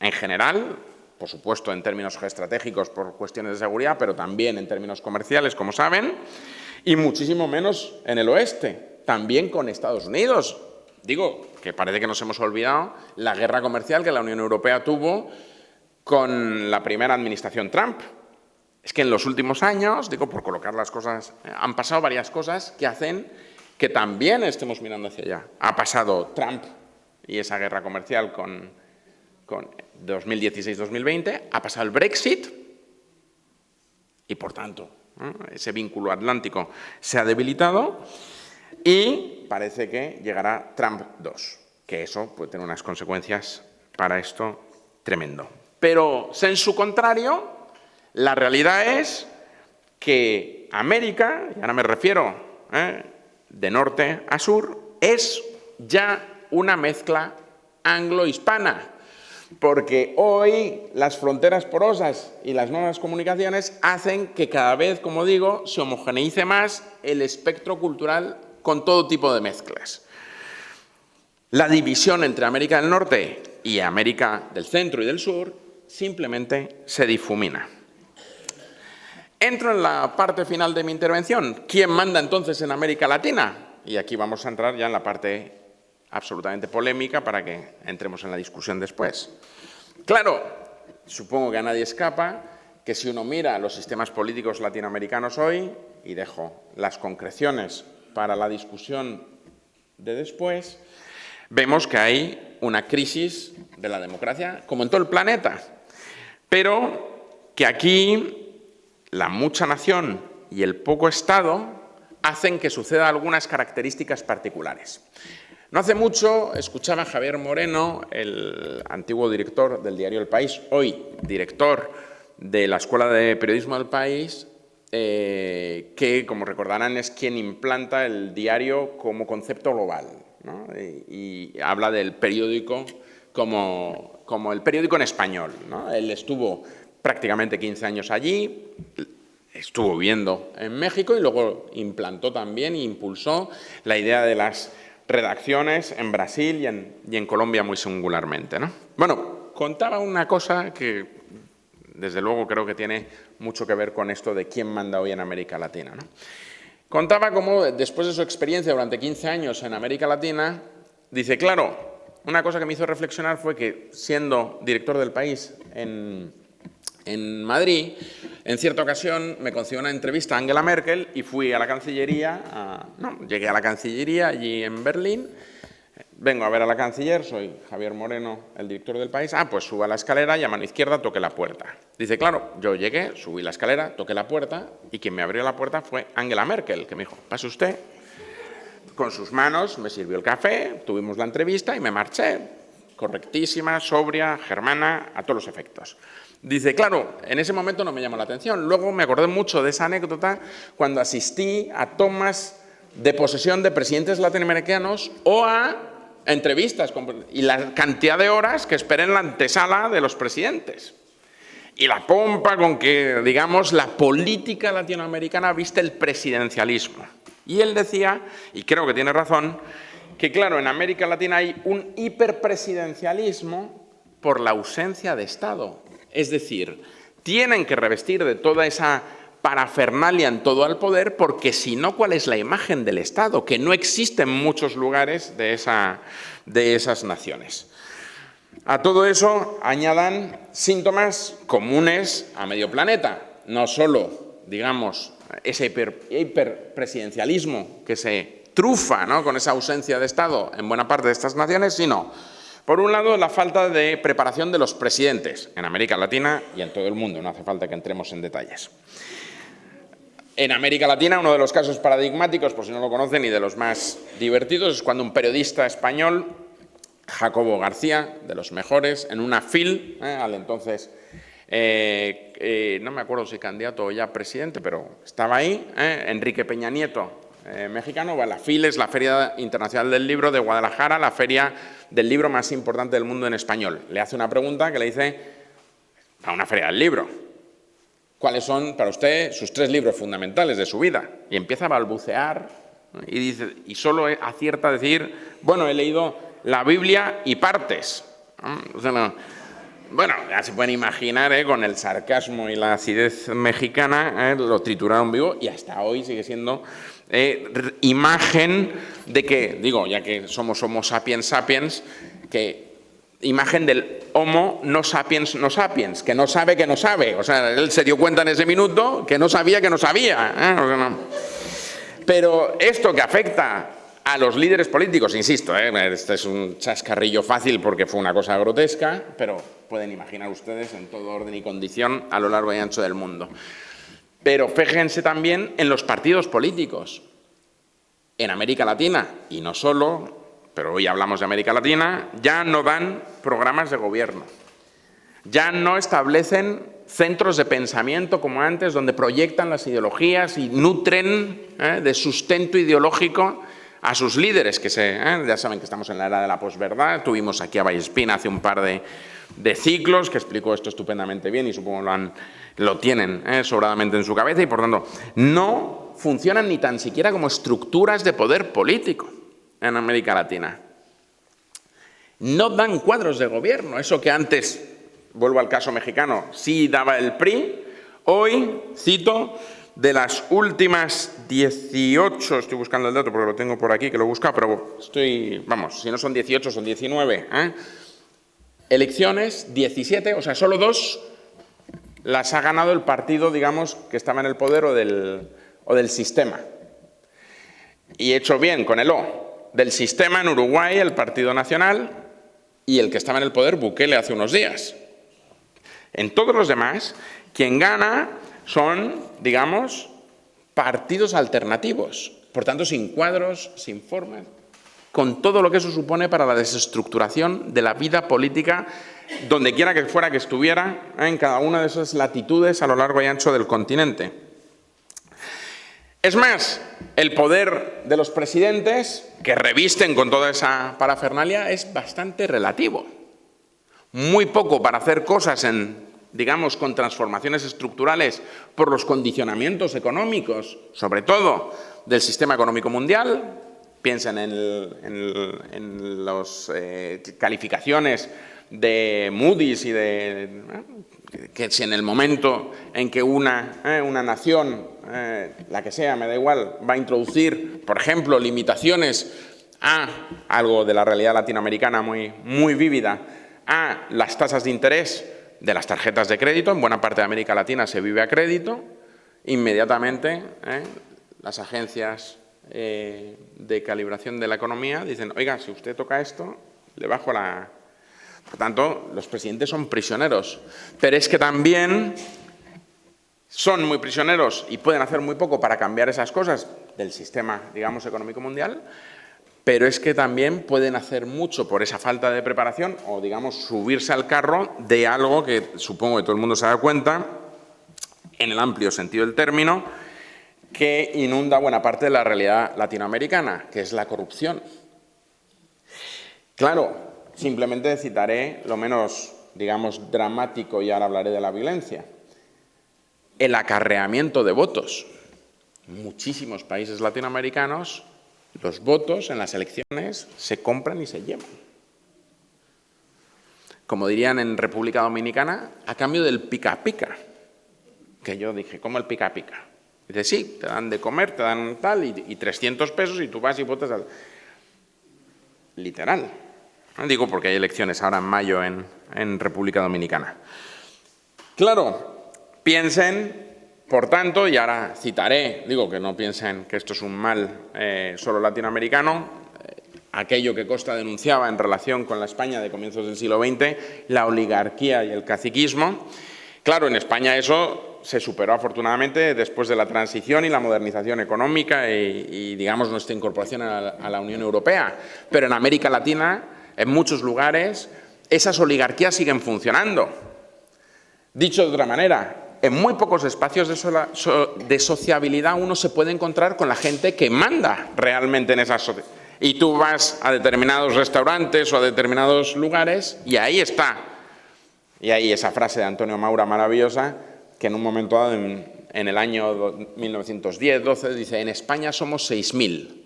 en general, por supuesto en términos geoestratégicos por cuestiones de seguridad, pero también en términos comerciales, como saben, y muchísimo menos en el oeste, también con Estados Unidos. Digo, que parece que nos hemos olvidado la guerra comercial que la Unión Europea tuvo con la primera administración Trump. Es que en los últimos años, digo, por colocar las cosas, han pasado varias cosas que hacen que también estemos mirando hacia allá. Ha pasado Trump y esa guerra comercial con 2016-2020, ha pasado el Brexit y, por tanto, ese vínculo atlántico se ha debilitado. Y parece que llegará Trump 2, que eso puede tener unas consecuencias para esto tremendo. Pero, sensu contrario, la realidad es que América, y ahora me refiero de norte a sur, es ya una mezcla anglo-hispana, porque hoy las fronteras porosas y las nuevas comunicaciones hacen que cada vez, como digo, se homogeneice más el espectro cultural con todo tipo de mezclas. La división entre América del Norte y América del Centro y del Sur simplemente se difumina. Entro en la parte final de mi intervención. ¿Quién manda entonces en América Latina? Y aquí vamos a entrar ya en la parte absolutamente polémica para que entremos en la discusión después. Claro, supongo que a nadie escapa que si uno mira los sistemas políticos latinoamericanos hoy, y dejo las concreciones para la discusión de después, vemos que hay una crisis de la democracia, como en todo el planeta, pero que aquí la mucha nación y el poco Estado hacen que sucedan algunas características particulares. No hace mucho escuchaba a Javier Moreno, el antiguo director del diario El País, hoy director de la Escuela de Periodismo del País, que, como recordarán, es quien implanta el diario como concepto global, ¿no? Y habla del periódico como el periódico en español, ¿no? Él estuvo prácticamente 15 años allí, estuvo viviendo en México y luego implantó también e impulsó la idea de las redacciones en Brasil y en Colombia muy singularmente, ¿no? Bueno, contaba una cosa que desde luego creo que tiene mucho que ver con esto de quién manda hoy en América Latina, ¿no? Contaba cómo, después de su experiencia durante 15 años en América Latina, dice, claro, una cosa que me hizo reflexionar fue que, siendo director del País en Madrid, En cierta ocasión me concedió una entrevista a Angela Merkel y fui a la Cancillería, llegué a la Cancillería allí en Berlín, vengo a ver a la canciller, soy Javier Moreno, el director del país, pues suba a la escalera y a mano izquierda toqué la puerta. Dice, claro, yo llegué, subí la escalera, toqué la puerta y quien me abrió la puerta fue Angela Merkel, que me dijo, pase usted. Con sus manos me sirvió el café, tuvimos la entrevista y me marché, correctísima, sobria, germana, a todos los efectos. Dice, claro, en ese momento no me llamó la atención. Luego me acordé mucho de esa anécdota cuando asistí a tomas de posesión de presidentes latinoamericanos o a entrevistas y la cantidad de horas que esperé en la antesala de los presidentes. Y la pompa con que, digamos, la política latinoamericana viste el presidencialismo. Y él decía, y creo que tiene razón, que claro, en América Latina hay un hiperpresidencialismo por la ausencia de Estado. Es decir, tienen que revestir de toda esa parafernalia en todo el poder, porque si no, ¿cuál es la imagen del Estado? Que no existe en muchos lugares de esas naciones. A todo eso añadan síntomas comunes a medio planeta, no solo, digamos, ese hiperpresidencialismo que se trufa, ¿no?, con esa ausencia de Estado en buena parte de estas naciones, sino, por un lado, la falta de preparación de los presidentes en América Latina y en todo el mundo, no hace falta que entremos en detalles. En América Latina, uno de los casos paradigmáticos, por si no lo conocen, y de los más divertidos, es cuando un periodista español, Jacobo García, de los mejores, en una FIL, al entonces, no me acuerdo si candidato o ya presidente, pero estaba ahí, Enrique Peña Nieto, mexicano. La FIL es la Feria Internacional del Libro de Guadalajara, la feria del libro más importante del mundo en español. Le hace una pregunta que le dice, a una feria del libro, ¿cuáles son para usted sus 3 libros fundamentales de su vida? Y empieza a balbucear y dice, y solo acierta a decir, bueno, he leído la Biblia y partes. Bueno, ya se pueden imaginar, con el sarcasmo y la acidez mexicana, lo trituraron vivo y hasta hoy sigue siendo imagen de que, digo, ya que somos Homo sapiens sapiens, que imagen del Homo no sapiens no sapiens, que no sabe que no sabe. O sea, él se dio cuenta en ese minuto que no sabía que no sabía. Pero esto que afecta a los líderes políticos, insisto, este es un chascarrillo fácil porque fue una cosa grotesca, pero pueden imaginar ustedes en todo orden y condición a lo largo y ancho del mundo. Pero fíjense también en los partidos políticos. En América Latina, y no solo, pero hoy hablamos de América Latina, ya no dan programas de gobierno. Ya no establecen centros de pensamiento como antes, donde proyectan las ideologías y nutren de sustento ideológico a sus líderes, que ya saben que estamos en la era de la posverdad. Tuvimos aquí a Vallespín hace un par de ciclos que explicó esto estupendamente bien y supongo lo tienen sobradamente en su cabeza y, por tanto, no funcionan ni tan siquiera como estructuras de poder político en América Latina. No dan cuadros de gobierno, eso que antes, vuelvo al caso mexicano, sí daba el PRI, hoy, cito, de las últimas 18, estoy buscando el dato porque lo tengo por aquí, que lo he buscado, pero si no son 18, son 19, elecciones, 17, o sea, solo 2 las ha ganado el partido, digamos, que estaba en el poder o del sistema. Y hecho bien con el O, del sistema en Uruguay, el Partido Nacional, y el que estaba en el poder, Bukele, hace unos días. En todos los demás, quien gana son, digamos, partidos alternativos, por tanto, sin cuadros, sin formas, con todo lo que eso supone para la desestructuración de la vida política, donde quiera que fuera que estuviera, en cada una de esas latitudes a lo largo y ancho del continente. Es más, el poder de los presidentes, que revisten con toda esa parafernalia, es bastante relativo. Muy poco para hacer cosas digamos, con transformaciones estructurales por los condicionamientos económicos, sobre todo del sistema económico mundial. Piensen en las calificaciones de Moody's y que si en el momento en que una nación, la que sea, me da igual, va a introducir, por ejemplo, limitaciones a algo de la realidad latinoamericana muy, muy vívida, a las tasas de interés, de las tarjetas de crédito. En buena parte de América Latina se vive a crédito. Inmediatamente las agencias de calibración de la economía dicen, oiga, si usted toca esto, le bajo la... Por tanto, los presidentes son prisioneros. Pero es que también son muy prisioneros y pueden hacer muy poco para cambiar esas cosas del sistema, digamos, económico mundial, pero es que también pueden hacer mucho por esa falta de preparación o, digamos, subirse al carro de algo que supongo que todo el mundo se da cuenta, en el amplio sentido del término, que inunda buena parte de la realidad latinoamericana, que es la corrupción. Claro, simplemente citaré lo menos, digamos, dramático y ahora hablaré de la violencia. El acarreamiento de votos. En muchísimos países latinoamericanos, los votos en las elecciones se compran y se llevan. Como dirían en República Dominicana, a cambio del pica-pica. Que yo dije, ¿cómo el pica-pica? Dice, sí, te dan de comer, te dan tal, y 300 pesos y tú vas y votas al... Literal. No digo porque hay elecciones ahora en mayo en República Dominicana. Claro, piensen, por tanto, y ahora citaré, digo que no piensen que esto es un mal solo latinoamericano, aquello que Costa denunciaba en relación con la España de comienzos del siglo XX, la oligarquía y el caciquismo. Claro, en España eso se superó afortunadamente después de la transición y la modernización económica y digamos, nuestra incorporación a la Unión Europea. Pero en América Latina, en muchos lugares, esas oligarquías siguen funcionando. Dicho de otra manera, en muy pocos espacios de sociabilidad uno se puede encontrar con la gente que manda realmente en esas sociedades. Y tú vas a determinados restaurantes o a determinados lugares y ahí está. Y ahí esa frase de Antonio Maura maravillosa, que en un momento dado, en el año 1910-12, dice, en España somos 6.000.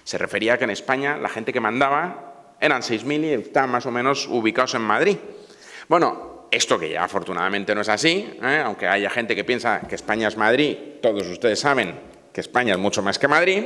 Se refería a que en España la gente que mandaba eran 6.000 y están más o menos ubicados en Madrid. Bueno, esto que ya afortunadamente no es así, aunque haya gente que piensa que España es Madrid, todos ustedes saben que España es mucho más que Madrid.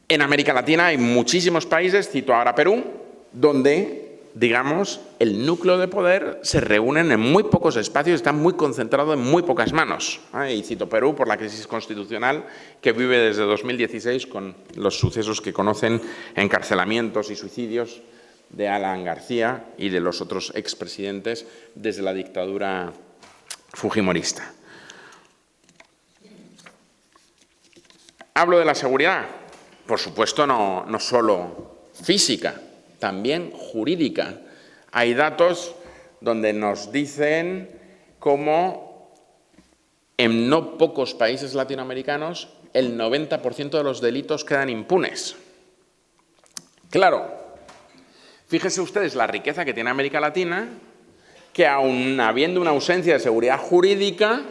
En América Latina hay muchísimos países, cito ahora Perú, donde, digamos, el núcleo de poder se reúnen en muy pocos espacios, está muy concentrado en muy pocas manos. Y cito Perú por la crisis constitucional que vive desde 2016 con los sucesos que conocen, encarcelamientos y suicidios de Alan García y de los otros expresidentes desde la dictadura fujimorista. Hablo de la seguridad, por supuesto no solo física, también jurídica. Hay datos donde nos dicen cómo en no pocos países latinoamericanos el 90% de los delitos quedan impunes. Claro, fíjense ustedes la riqueza que tiene América Latina, que aun habiendo una ausencia de seguridad jurídica,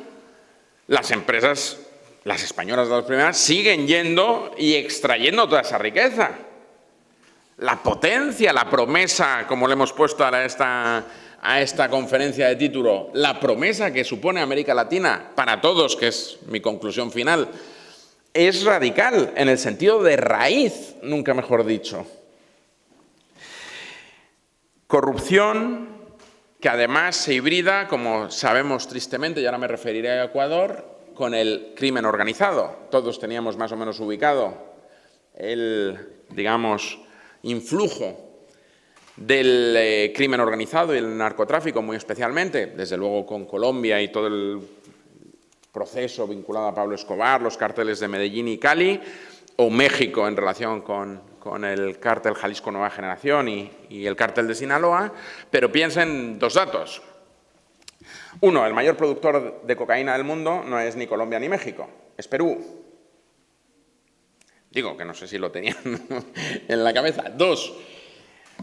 las empresas, las españolas de las primeras, siguen yendo y extrayendo toda esa riqueza. La potencia, la promesa, como le hemos puesto a esta conferencia de título, la promesa que supone América Latina para todos, que es mi conclusión final, es radical en el sentido de raíz, nunca mejor dicho. Corrupción que además se hibrida, como sabemos tristemente, y ahora me referiré a Ecuador, con el crimen organizado. Todos teníamos más o menos ubicado el, digamos, influjo del crimen organizado y el narcotráfico muy especialmente, desde luego con Colombia y todo el proceso vinculado a Pablo Escobar, los cárteles de Medellín y Cali, o México en relación con el cártel Jalisco Nueva Generación y el cártel de Sinaloa, pero piensen dos datos. Uno, el mayor productor de cocaína del mundo no es ni Colombia ni México, es Perú. Digo, que no sé si lo tenían en la cabeza. Dos,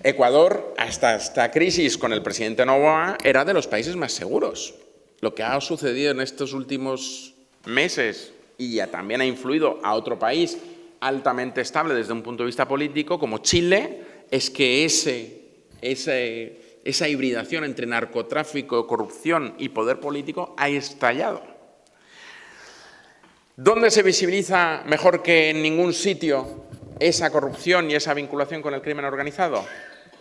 Ecuador, hasta esta crisis con el presidente Noboa, era de los países más seguros. Lo que ha sucedido en estos últimos meses y ya también ha influido a otro país altamente estable desde un punto de vista político, como Chile, es que esa hibridación entre narcotráfico, corrupción y poder político ha estallado. ¿Dónde se visibiliza mejor que en ningún sitio esa corrupción y esa vinculación con el crimen organizado?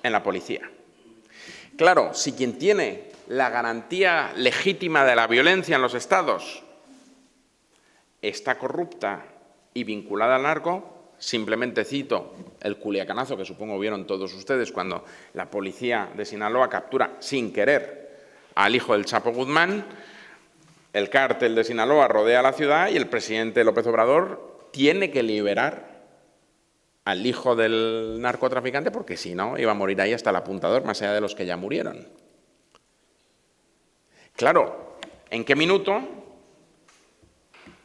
En la policía. Claro, si quien tiene la garantía legítima de la violencia en los estados está corrupta y vinculada al narco, simplemente cito el culiacanazo que supongo vieron todos ustedes cuando la policía de Sinaloa captura sin querer al hijo del Chapo Guzmán, el cártel de Sinaloa rodea la ciudad y el presidente López Obrador tiene que liberar al hijo del narcotraficante porque si no iba a morir ahí hasta el apuntador, más allá de los que ya murieron. Claro, ¿en qué minuto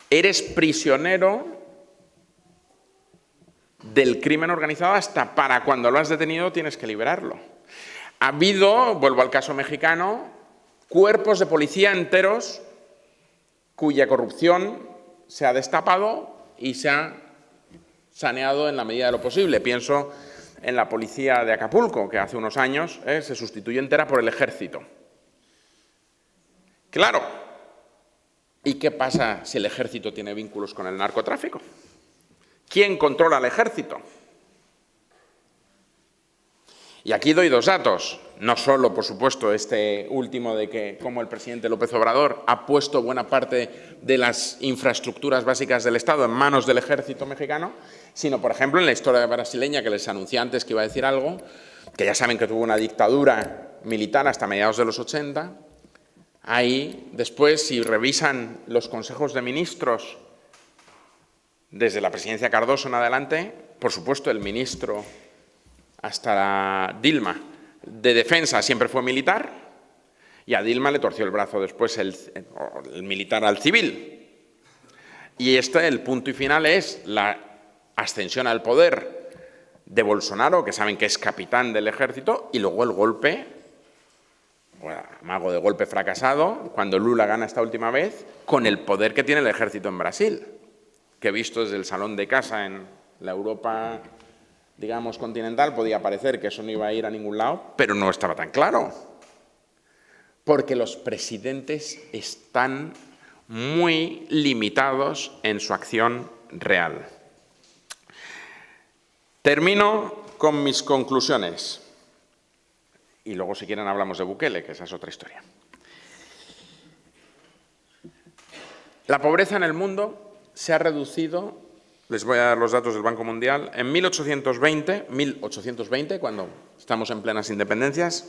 eres prisionero del crimen organizado hasta para cuando lo has detenido tienes que liberarlo? Ha habido, vuelvo al caso mexicano, cuerpos de policía enteros cuya corrupción se ha destapado y se ha saneado en la medida de lo posible. Pienso en la policía de Acapulco, que hace unos años se sustituyó entera por el ejército. Claro. ¿Y qué pasa si el ejército tiene vínculos con el narcotráfico? ¿Quién controla al ejército? Y aquí doy dos datos. No solo, por supuesto, este último de que cómo el presidente López Obrador ha puesto buena parte de las infraestructuras básicas del Estado en manos del ejército mexicano, sino, por ejemplo, en la historia brasileña, que les anuncié antes que iba a decir algo, que ya saben que tuvo una dictadura militar hasta mediados de los 80. Ahí, después, si revisan los consejos de ministros desde la presidencia Cardoso en adelante, por supuesto, el ministro hasta la Dilma de Defensa siempre fue militar y a Dilma le torció el brazo después el militar al civil. Y el punto y final es la ascensión al poder de Bolsonaro, que saben que es capitán del ejército, y luego el golpe, amago de golpe fracasado, cuando Lula gana esta última vez, con el poder que tiene el ejército en Brasil, que he visto desde el salón de casa en la Europa, digamos, continental, podía parecer que eso no iba a ir a ningún lado, pero no estaba tan claro. Porque los presidentes están muy limitados en su acción real. Termino con mis conclusiones. Y luego, si quieren, hablamos de Bukele, que esa es otra historia. La pobreza en el mundo se ha reducido. Les voy a dar los datos del Banco Mundial. En 1820, cuando estamos en plenas independencias,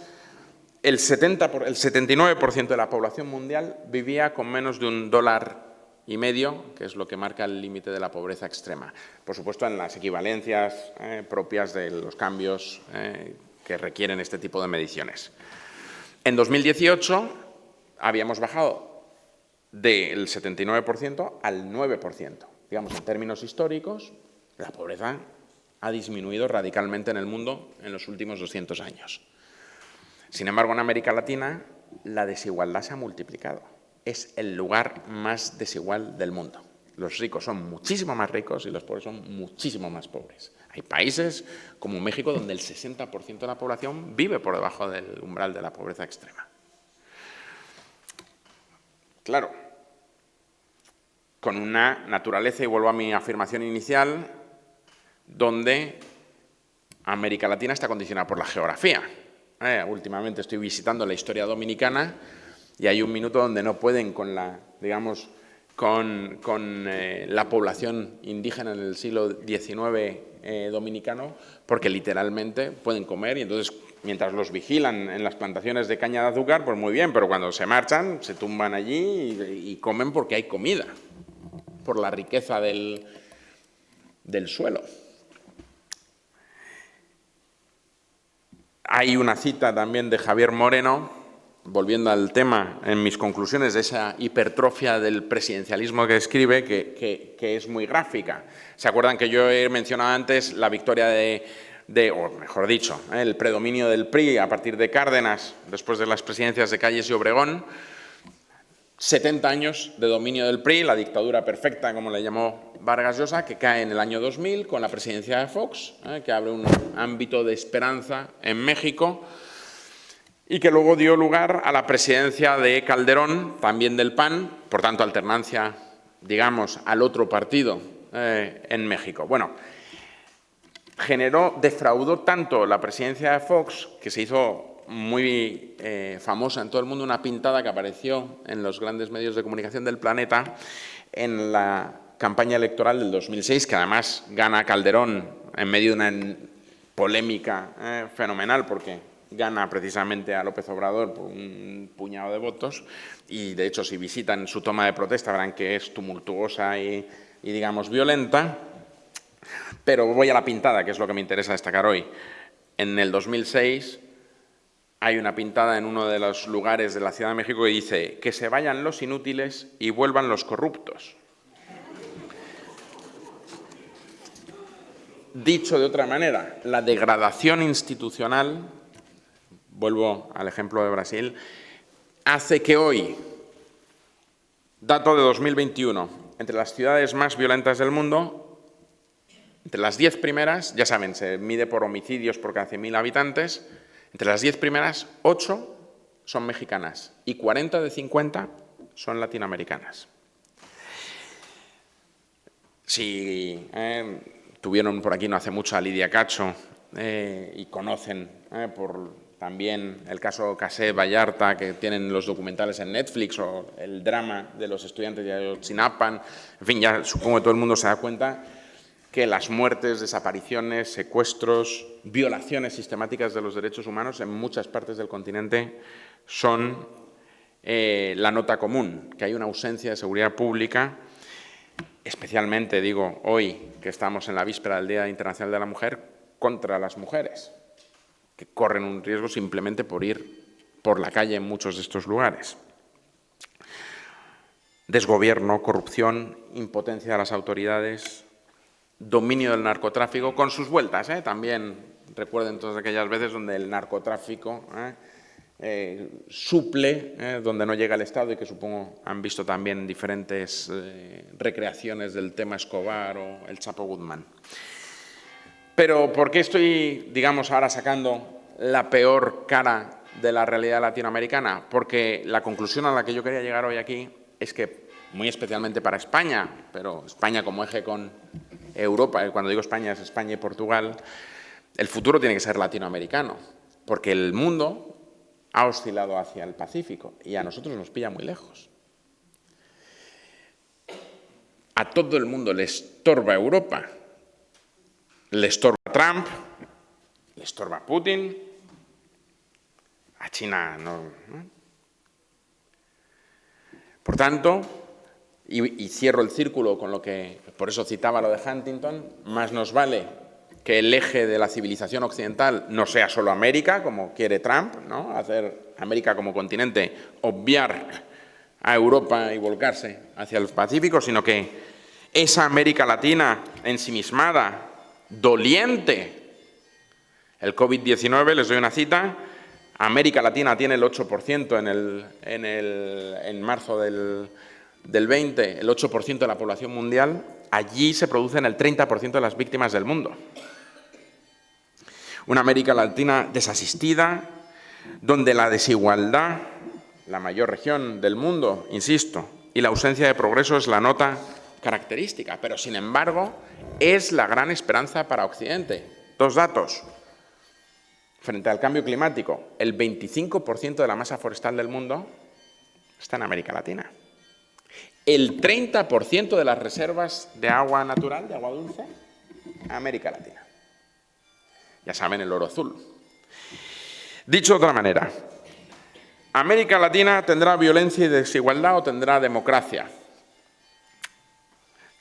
el 79% de la población mundial vivía con menos de $1,50, que es lo que marca el límite de la pobreza extrema. Por supuesto, en las equivalencias propias de los cambios que requieren este tipo de mediciones. En 2018 habíamos bajado del 79% al 9%. Digamos, en términos históricos, la pobreza ha disminuido radicalmente en el mundo en los últimos 200 años. Sin embargo, en América Latina, la desigualdad se ha multiplicado. Es el lugar más desigual del mundo. Los ricos son muchísimo más ricos y los pobres son muchísimo más pobres. Hay países como México donde el 60% de la población vive por debajo del umbral de la pobreza extrema. Claro, con una naturaleza, y vuelvo a mi afirmación inicial, donde América Latina está condicionada por la geografía. Últimamente estoy visitando la historia dominicana y hay un minuto donde no pueden con la, digamos, con la población indígena en el siglo XIX dominicano, porque literalmente pueden comer y entonces, mientras los vigilan en las plantaciones de caña de azúcar, pues muy bien, pero cuando se marchan, se tumban allí y comen porque hay comida, por la riqueza del suelo. Hay una cita también de Javier Moreno, volviendo al tema en mis conclusiones de esa hipertrofia del presidencialismo que escribe, que es muy gráfica. ¿Se acuerdan que yo he mencionado antes la victoria o mejor dicho, el predominio del PRI a partir de Cárdenas, después de las presidencias de Calles y Obregón? 70 años de dominio del PRI, la dictadura perfecta, como le llamó Vargas Llosa, que cae en el año 2000 con la presidencia de Fox, que abre un ámbito de esperanza en México, y que luego dio lugar a la presidencia de Calderón, también del PAN, por tanto, alternancia, digamos, al otro partido en México. Bueno, defraudó tanto la presidencia de Fox, que se hizo muy famosa en todo el mundo, una pintada que apareció en los grandes medios de comunicación del planeta en la campaña electoral del 2006, que además gana Calderón en medio de una polémica fenomenal, porque gana precisamente a López Obrador por un puñado de votos, y de hecho si visitan su toma de protesta verán que es tumultuosa y digamos violenta. Pero voy a la pintada, que es lo que me interesa destacar hoy. En el 2006 hay una pintada en uno de los lugares de la Ciudad de México que dice: que se vayan los inútiles y vuelvan los corruptos. Dicho de otra manera, la degradación institucional, vuelvo al ejemplo de Brasil, hace que hoy, dato de 2021, entre las ciudades más violentas del mundo, entre las 10 primeras, ya saben, se mide por homicidios por cada 100.000 habitantes, entre las 10 primeras, 8 son mexicanas y 40 de 50 son latinoamericanas. Si tuvieron por aquí no hace mucho a Lidia Cacho y conocen por también el caso Casé Vallarta, que tienen los documentales en Netflix, o el drama de los estudiantes de Ayotzinapa, en fin, ya supongo que todo el mundo se da cuenta que las muertes, desapariciones, secuestros, violaciones sistemáticas de los derechos humanos en muchas partes del continente son la nota común, que hay una ausencia de seguridad pública, especialmente, digo, hoy que estamos en la víspera del Día Internacional de la Mujer, contra las mujeres, que corren un riesgo simplemente por ir por la calle en muchos de estos lugares. Desgobierno, corrupción, impotencia de las autoridades, dominio del narcotráfico, con sus vueltas, también recuerden todas aquellas veces donde el narcotráfico suple donde no llega el Estado, y que supongo han visto también diferentes recreaciones del tema Escobar o el Chapo Guzmán. Pero ¿por qué estoy, digamos, ahora sacando la peor cara de la realidad latinoamericana? Porque la conclusión a la que yo quería llegar hoy aquí es que, muy especialmente para España, pero España como eje con Europa, cuando digo España es España y Portugal, el futuro tiene que ser latinoamericano, porque el mundo ha oscilado hacia el Pacífico y a nosotros nos pilla muy lejos. A todo el mundo le estorba Europa, le estorba Trump, le estorba Putin, a China no. Por tanto, y cierro el círculo con lo que, por eso citaba lo de Huntington, más nos vale que el eje de la civilización occidental no sea solo América, como quiere Trump, ¿no? Hacer América como continente, obviar a Europa y volcarse hacia el Pacífico, sino que esa América Latina ensimismada, doliente. El COVID-19, les doy una cita, América Latina tiene el 8% en marzo del 20, el 8% de la población mundial, allí se producen el 30% de las víctimas del mundo. Una América Latina desasistida, donde la desigualdad, la mayor región del mundo, insisto, y la ausencia de progreso es la nota característica, pero sin embargo es la gran esperanza para Occidente. Dos datos. Frente al cambio climático, el 25% de la masa forestal del mundo está en América Latina. El 30% de las reservas de agua natural, de agua dulce, América Latina. Ya saben, el oro azul. Dicho de otra manera, ¿América Latina tendrá violencia y desigualdad o tendrá democracia?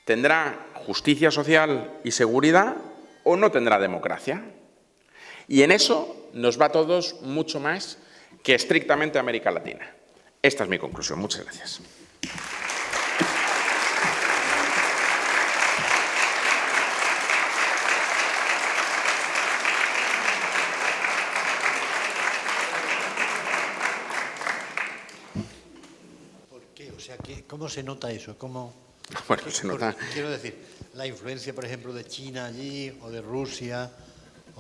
¿Tendrá justicia social y seguridad o no tendrá democracia? Y en eso nos va a todos mucho más que estrictamente América Latina. Esta es mi conclusión. Muchas gracias. ¿Por qué? O sea, ¿cómo se nota eso? ¿Cómo? Bueno, se nota. Quiero decir, la influencia, por ejemplo, de China allí o de Rusia.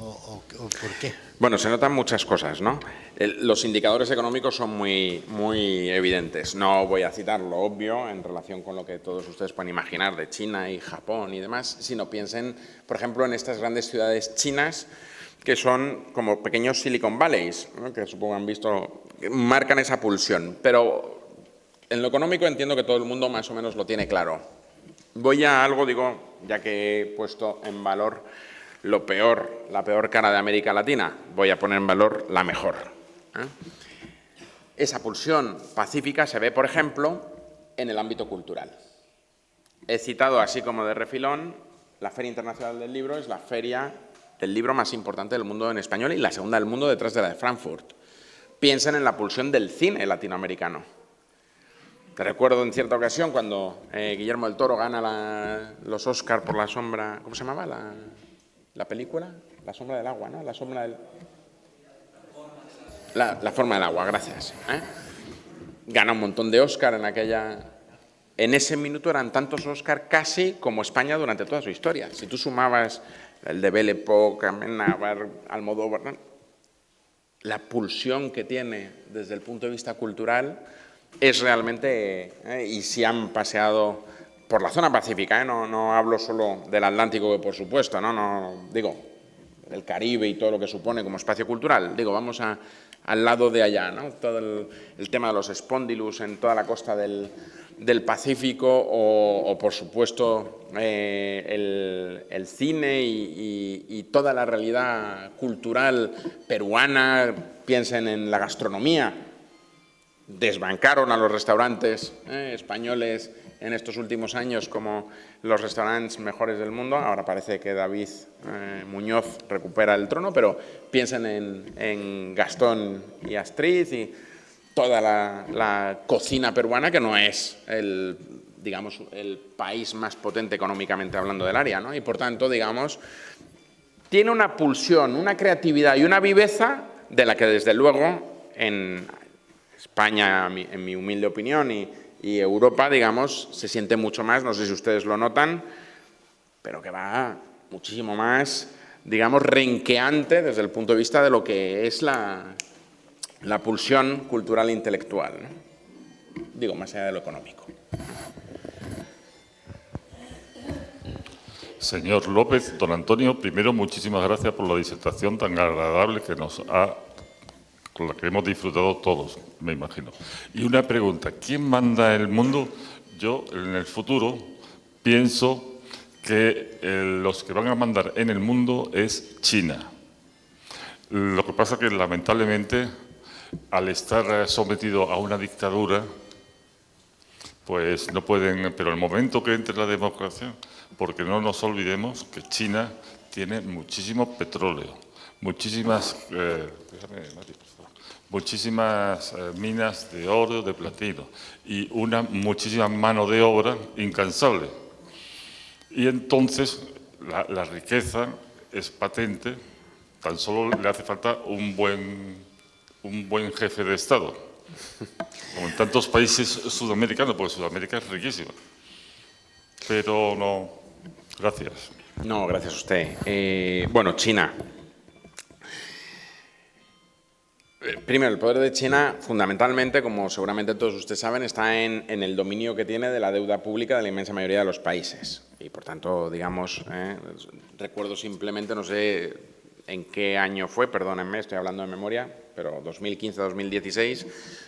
¿O por qué? Bueno, se notan muchas cosas, ¿no? Los indicadores económicos son muy evidentes. No voy a citar lo obvio en relación con lo que todos ustedes pueden imaginar de China y Japón y demás, sino piensen, por ejemplo, en estas grandes ciudades chinas, que son como pequeños Silicon Valleys, ¿no? Que supongo han visto, que marcan esa pulsión. Pero en lo económico entiendo que todo el mundo más o menos lo tiene claro. Voy a algo, digo, ya que he puesto en valor lo peor, la peor cara de América Latina, voy a poner en valor la mejor. Esa pulsión pacífica se ve, por ejemplo, en el ámbito cultural. He citado, así como de refilón, la Feria Internacional del Libro es la feria del libro más importante del mundo en español y la segunda del mundo detrás de la de Frankfurt. Piensen en la pulsión del cine latinoamericano. Te recuerdo en cierta ocasión cuando Guillermo del Toro gana los Oscar por La sombra... ¿Cómo se llamaba la película? La sombra del agua, ¿no? La sombra del... La forma del agua, gracias. Gana un montón de Oscar en aquella... En ese minuto eran tantos Oscar casi como España durante toda su historia. Si tú sumabas el de Belle Époque, Amenábar, Almodóvar, ¿no? La pulsión que tiene desde el punto de vista cultural es realmente... y si han paseado por la zona pacífica, no hablo solo del Atlántico, que por supuesto, no digo, del Caribe y todo lo que supone como espacio cultural, digo, vamos al lado de allá, ¿no? Todo el tema de los espóndilus en toda la costa del Pacífico o por supuesto, el cine y toda la realidad cultural peruana. Piensen en la gastronomía. Desbancaron a los restaurantes españoles en estos últimos años como los restaurantes mejores del mundo. Ahora parece que David Muñoz recupera el trono, pero piensen en Gastón y Astrid y toda la cocina peruana, que no es el país más potente económicamente hablando del área, ¿no? Y por tanto, digamos, tiene una pulsión, una creatividad y una viveza de la que desde luego en España, en mi humilde opinión, y Europa, digamos, se siente mucho más, no sé si ustedes lo notan, pero que va muchísimo más, digamos, renqueante desde el punto de vista de lo que es la pulsión cultural e intelectual, ¿no? Digo, más allá de lo económico. Señor López, don Antonio, primero muchísimas gracias por la disertación tan agradable con la que hemos disfrutado todos, me imagino. Y una pregunta, ¿quién manda el mundo? Yo, en el futuro, pienso que los que van a mandar en el mundo es China. Lo que pasa que, lamentablemente, al estar sometido a una dictadura, pues no pueden, pero el momento que entre la democracia, porque no nos olvidemos que China tiene muchísimo petróleo, muchísimas minas de oro, de platino y muchísima mano de obra incansable. Y entonces la riqueza es patente, tan solo le hace falta un buen jefe de Estado, como en tantos países sudamericanos, porque Sudamérica es riquísima. Pero no, gracias. No, gracias a usted. Bueno, China. Primero, el poder de China, fundamentalmente, como seguramente todos ustedes saben, está en el dominio que tiene de la deuda pública de la inmensa mayoría de los países. Y, por tanto, digamos, recuerdo simplemente, no sé en qué año fue, perdónenme, estoy hablando de memoria, pero 2015-2016,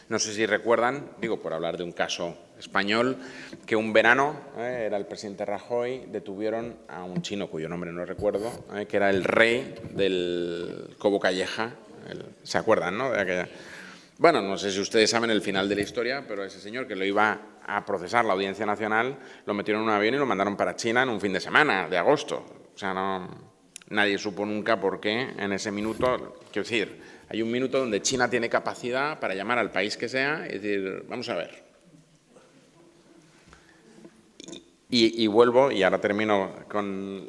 no sé si recuerdan, digo, por hablar de un caso español, que un verano, era el presidente Rajoy, detuvieron a un chino cuyo nombre no recuerdo, que era el rey del Cobo Calleja. ¿Se acuerdan, no? De aquella... Bueno, no sé si ustedes saben el final de la historia, pero ese señor que lo iba a procesar la Audiencia Nacional, lo metieron en un avión y lo mandaron para China en un fin de semana de agosto. O sea, nadie supo nunca por qué en ese minuto. Quiero decir, hay un minuto donde China tiene capacidad para llamar al país que sea y decir, vamos a ver. Y vuelvo, y ahora termino con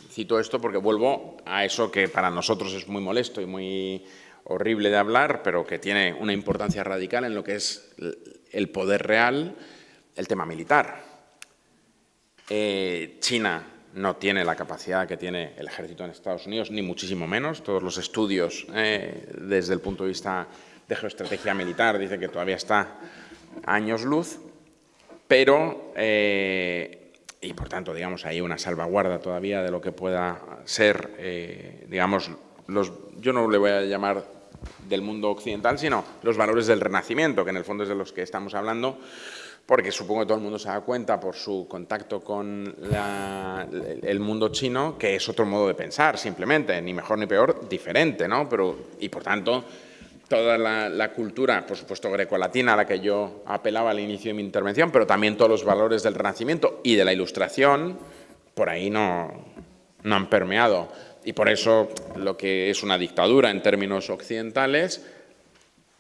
cito esto porque vuelvo a eso que para nosotros es muy molesto y muy horrible de hablar, pero que tiene una importancia radical en lo que es el poder real, el tema militar. China no tiene la capacidad que tiene el ejército en Estados Unidos, ni muchísimo menos. Todos los estudios desde el punto de vista de geoestrategia militar dicen que todavía está a años luz, pero... y por tanto, digamos, hay una salvaguarda todavía de lo que pueda ser, digamos, yo no le voy a llamar del mundo occidental, sino los valores del Renacimiento, que en el fondo es de los que estamos hablando, porque supongo que todo el mundo se da cuenta por su contacto con el mundo chino que es otro modo de pensar, simplemente, ni mejor ni peor, diferente, ¿no? Y por tanto, toda la cultura, por supuesto, grecolatina, a la que yo apelaba al inicio de mi intervención, pero también todos los valores del Renacimiento y de la Ilustración, por ahí no han permeado. Y por eso lo que es una dictadura en términos occidentales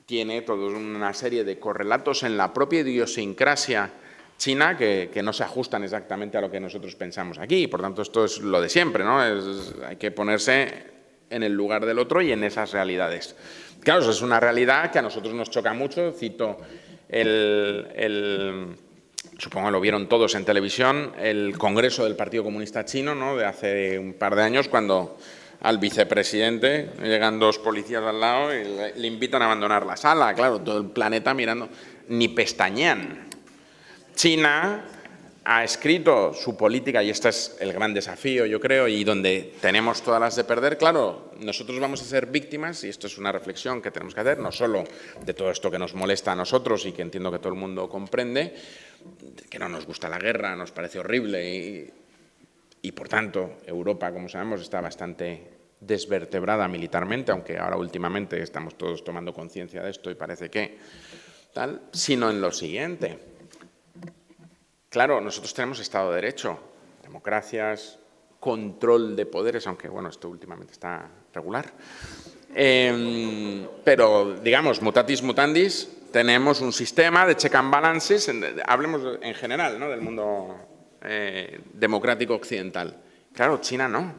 tiene toda una serie de correlatos en la propia idiosincrasia china que no se ajustan exactamente a lo que nosotros pensamos aquí. Y por tanto, esto es lo de siempre, ¿no? Hay que ponerse en el lugar del otro y en esas realidades. Claro, eso es una realidad que a nosotros nos choca mucho. Cito supongo que lo vieron todos en televisión, el Congreso del Partido Comunista Chino, ¿no?, de hace un par de años, cuando al vicepresidente llegan dos policías al lado y le invitan a abandonar la sala. Claro, todo el planeta mirando, ni pestañean. China ha escrito su política, y este es el gran desafío, yo creo, y donde tenemos todas las de perder. Claro, nosotros vamos a ser víctimas, y esto es una reflexión que tenemos que hacer, no solo de todo esto que nos molesta a nosotros y que entiendo que todo el mundo comprende, que no nos gusta la guerra, nos parece horrible y por tanto Europa, como sabemos, está bastante desvertebrada militarmente, aunque ahora últimamente estamos todos tomando conciencia de esto y parece que tal, sino en lo siguiente. Claro, nosotros tenemos Estado de Derecho, democracias, control de poderes, aunque bueno, esto últimamente está regular. Pero, digamos, mutatis mutandis, tenemos un sistema de check and balances, hablemos en general, ¿no?, del mundo democrático occidental. Claro, China no.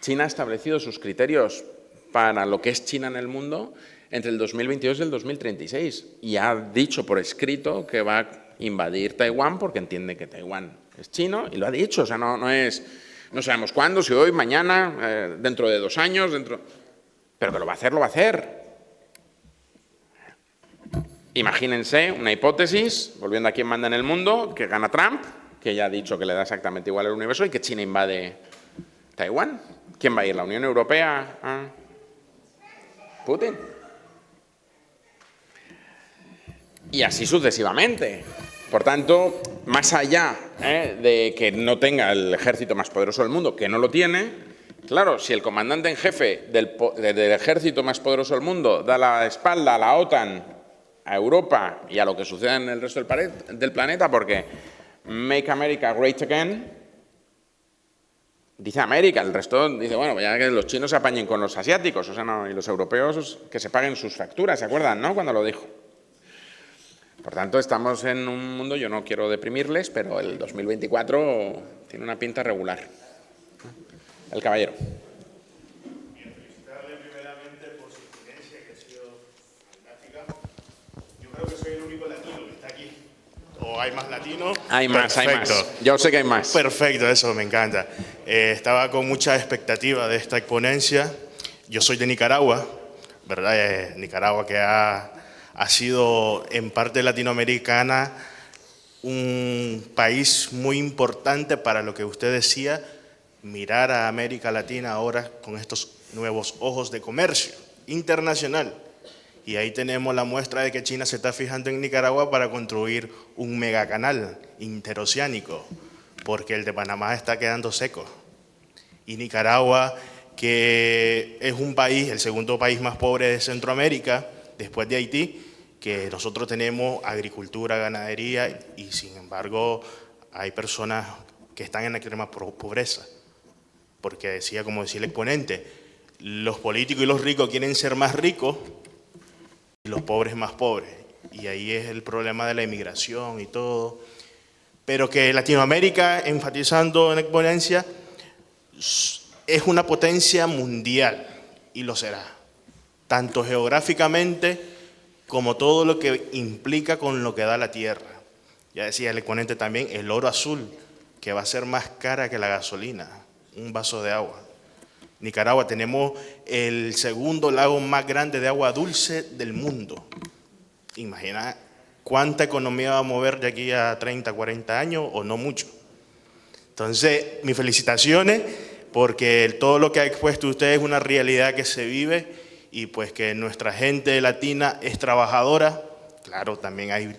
China ha establecido sus criterios para lo que es China en el mundo entre el 2022 y el 2036 y ha dicho por escrito que va a invadir Taiwán porque entiende que Taiwán es chino y lo ha dicho. O sea, no sabemos cuándo, si hoy, mañana, dentro de 2 años, pero que lo va a hacer, lo va a hacer. Imagínense una hipótesis, volviendo a quién manda en el mundo, que gana Trump, que ya ha dicho que le da exactamente igual el universo, y que China invade Taiwán. ¿Quién va a ir? ¿La Unión Europea? ¿Ah? ¿Putin? Y así sucesivamente. Por tanto, más allá de que no tenga el ejército más poderoso del mundo, que no lo tiene, claro, si el comandante en jefe del ejército más poderoso del mundo da la espalda a la OTAN, a Europa y a lo que sucede en el resto del planeta, porque Make America Great Again, dice América, el resto dice, bueno, ya que los chinos se apañen con los asiáticos, o sea, no, y los europeos que se paguen sus facturas, ¿se acuerdan, no?, cuando lo dijo. Por tanto, estamos en un mundo, yo no quiero deprimirles, pero el 2024 tiene una pinta regular. El caballero. Felicitarle primeramente por su ponencia, que ha sido fantástica. Yo creo que soy el único latino que está aquí. ¿O hay más latinos? Hay más, Perfecto. hay más. Yo sé que hay más. Perfecto, eso me encanta. Estaba con mucha expectativa de esta ponencia. Yo soy de Nicaragua, ¿verdad? Nicaragua que ha sido en parte latinoamericana un país muy importante para lo que usted decía, mirar a América Latina ahora con estos nuevos ojos de comercio internacional. Y ahí tenemos la muestra de que China se está fijando en Nicaragua para construir un megacanal interoceánico, porque el de Panamá está quedando seco. Y Nicaragua, que es un país, el segundo país más pobre de Centroamérica, después de Haití, que nosotros tenemos agricultura, ganadería, y sin embargo hay personas que están en la extrema pobreza. Porque decía, como decía el exponente, los políticos y los ricos quieren ser más ricos y los pobres más pobres. Y ahí es el problema de la inmigración y todo. Pero que Latinoamérica, enfatizando en la exponencia, es una potencia mundial y lo será, tanto geográficamente como todo lo que implica con lo que da la tierra. Ya decía el exponente también, el oro azul, que va a ser más cara que la gasolina, un vaso de agua. Nicaragua, tenemos el segundo lago más grande de agua dulce del mundo. Imagina cuánta economía va a mover de aquí a 30, 40 años o no mucho. Entonces, mis felicitaciones, porque todo lo que ha expuesto usted es una realidad que se vive y pues que nuestra gente latina es trabajadora. Claro, también hay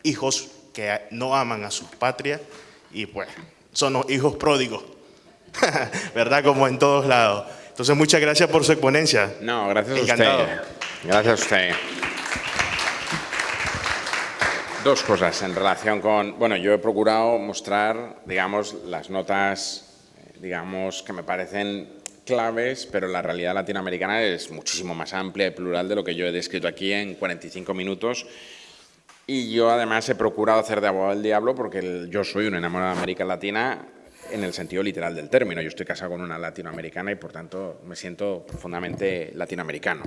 hijos que no aman a sus patrias y pues son los hijos pródigos, ¿verdad? Como en todos lados. Entonces, muchas gracias por su exponencia. No, gracias Encantado. a usted. Gracias a usted. Dos cosas en relación con... Bueno, yo he procurado mostrar, digamos, las notas, digamos, que me parecen claves, pero la realidad latinoamericana es muchísimo más amplia y plural de lo que yo he descrito aquí en 45 minutos. Y yo, además, he procurado hacer de abogado del diablo porque yo soy un enamorado de América Latina en el sentido literal del término. Yo estoy casado con una latinoamericana y, por tanto, me siento profundamente latinoamericano.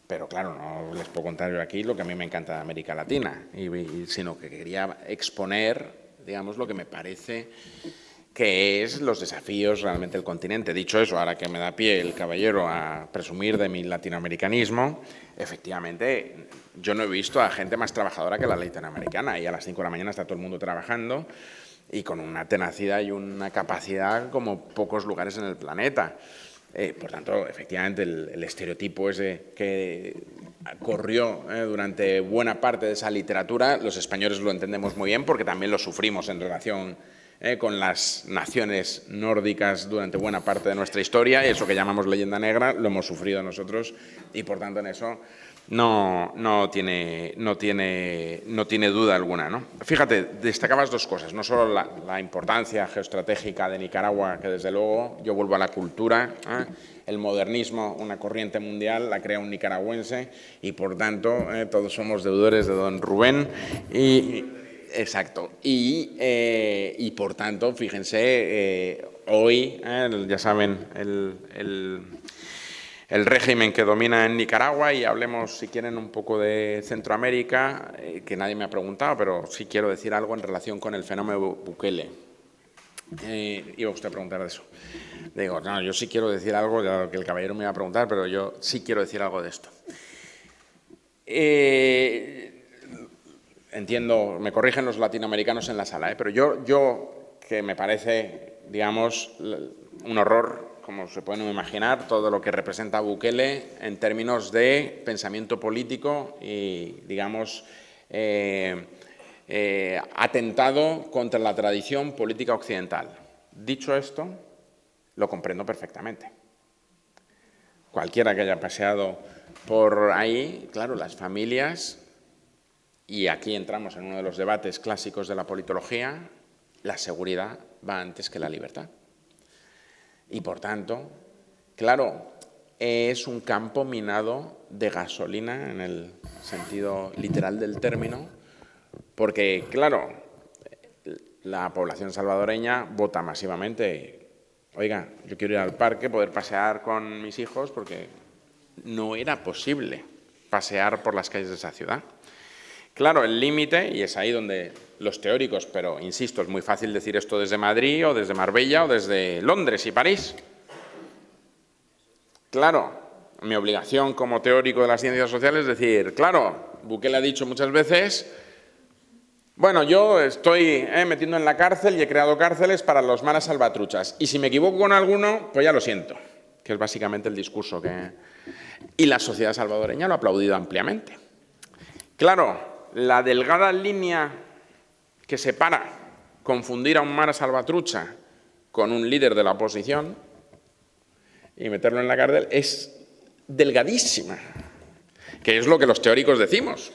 Pero claro, no les puedo contar yo aquí lo que a mí me encanta de América Latina, sino que quería exponer, digamos, lo que me parece que es los desafíos realmente del continente. Dicho eso, ahora que me da pie el caballero a presumir de mi latinoamericanismo, efectivamente, yo no he visto a gente más trabajadora que la latinoamericana, y a las 5 de la mañana está todo el mundo trabajando y con una tenacidad y una capacidad como pocos lugares en el planeta. Por tanto, efectivamente, el estereotipo ese que corrió durante buena parte de esa literatura, los españoles lo entendemos muy bien porque también lo sufrimos en relación con las naciones nórdicas durante buena parte de nuestra historia, y eso que llamamos leyenda negra lo hemos sufrido nosotros, y por tanto en eso no tiene duda alguna, ¿no? Fíjate, destacabas dos cosas, no solo la importancia geoestratégica de Nicaragua, que desde luego yo vuelvo a la cultura, el modernismo, una corriente mundial, la crea un nicaragüense, y por tanto todos somos deudores de don Rubén, exacto, y por tanto, fíjense, hoy, ya saben, el régimen que domina en Nicaragua, y hablemos, si quieren, un poco de Centroamérica, que nadie me ha preguntado, pero sí quiero decir algo en relación con el fenómeno Bukele. Iba usted a preguntar de eso. Digo, no, yo sí quiero decir algo, ya que el caballero me iba a preguntar, pero yo sí quiero decir algo de esto. Entiendo, me corrigen los latinoamericanos en la sala, pero yo que me parece, digamos, un horror, como se pueden imaginar, todo lo que representa Bukele en términos de pensamiento político y, digamos, atentado contra la tradición política occidental. Dicho esto, lo comprendo perfectamente. Cualquiera que haya paseado por ahí, claro, las familias, y aquí entramos en uno de los debates clásicos de la politología, la seguridad va antes que la libertad. Y, por tanto, claro, es un campo minado de gasolina en el sentido literal del término, porque, claro, la población salvadoreña vota masivamente. Oiga, yo quiero ir al parque, poder pasear con mis hijos, porque no era posible pasear por las calles de esa ciudad. Claro, el límite, y es ahí donde los teóricos, pero insisto, es muy fácil decir esto desde Madrid o desde Marbella o desde Londres y París. Claro, mi obligación como teórico de las ciencias sociales es decir, claro, Bukele ha dicho muchas veces, bueno, yo estoy metiendo en la cárcel y he creado cárceles para los malas salvatruchas, y si me equivoco con alguno, pues ya lo siento, que es básicamente el discurso que... Y la sociedad salvadoreña lo ha aplaudido ampliamente. Claro, la delgada línea que separa confundir a un mala salvatrucha con un líder de la oposición y meterlo en la cárcel es delgadísima, que es lo que los teóricos decimos.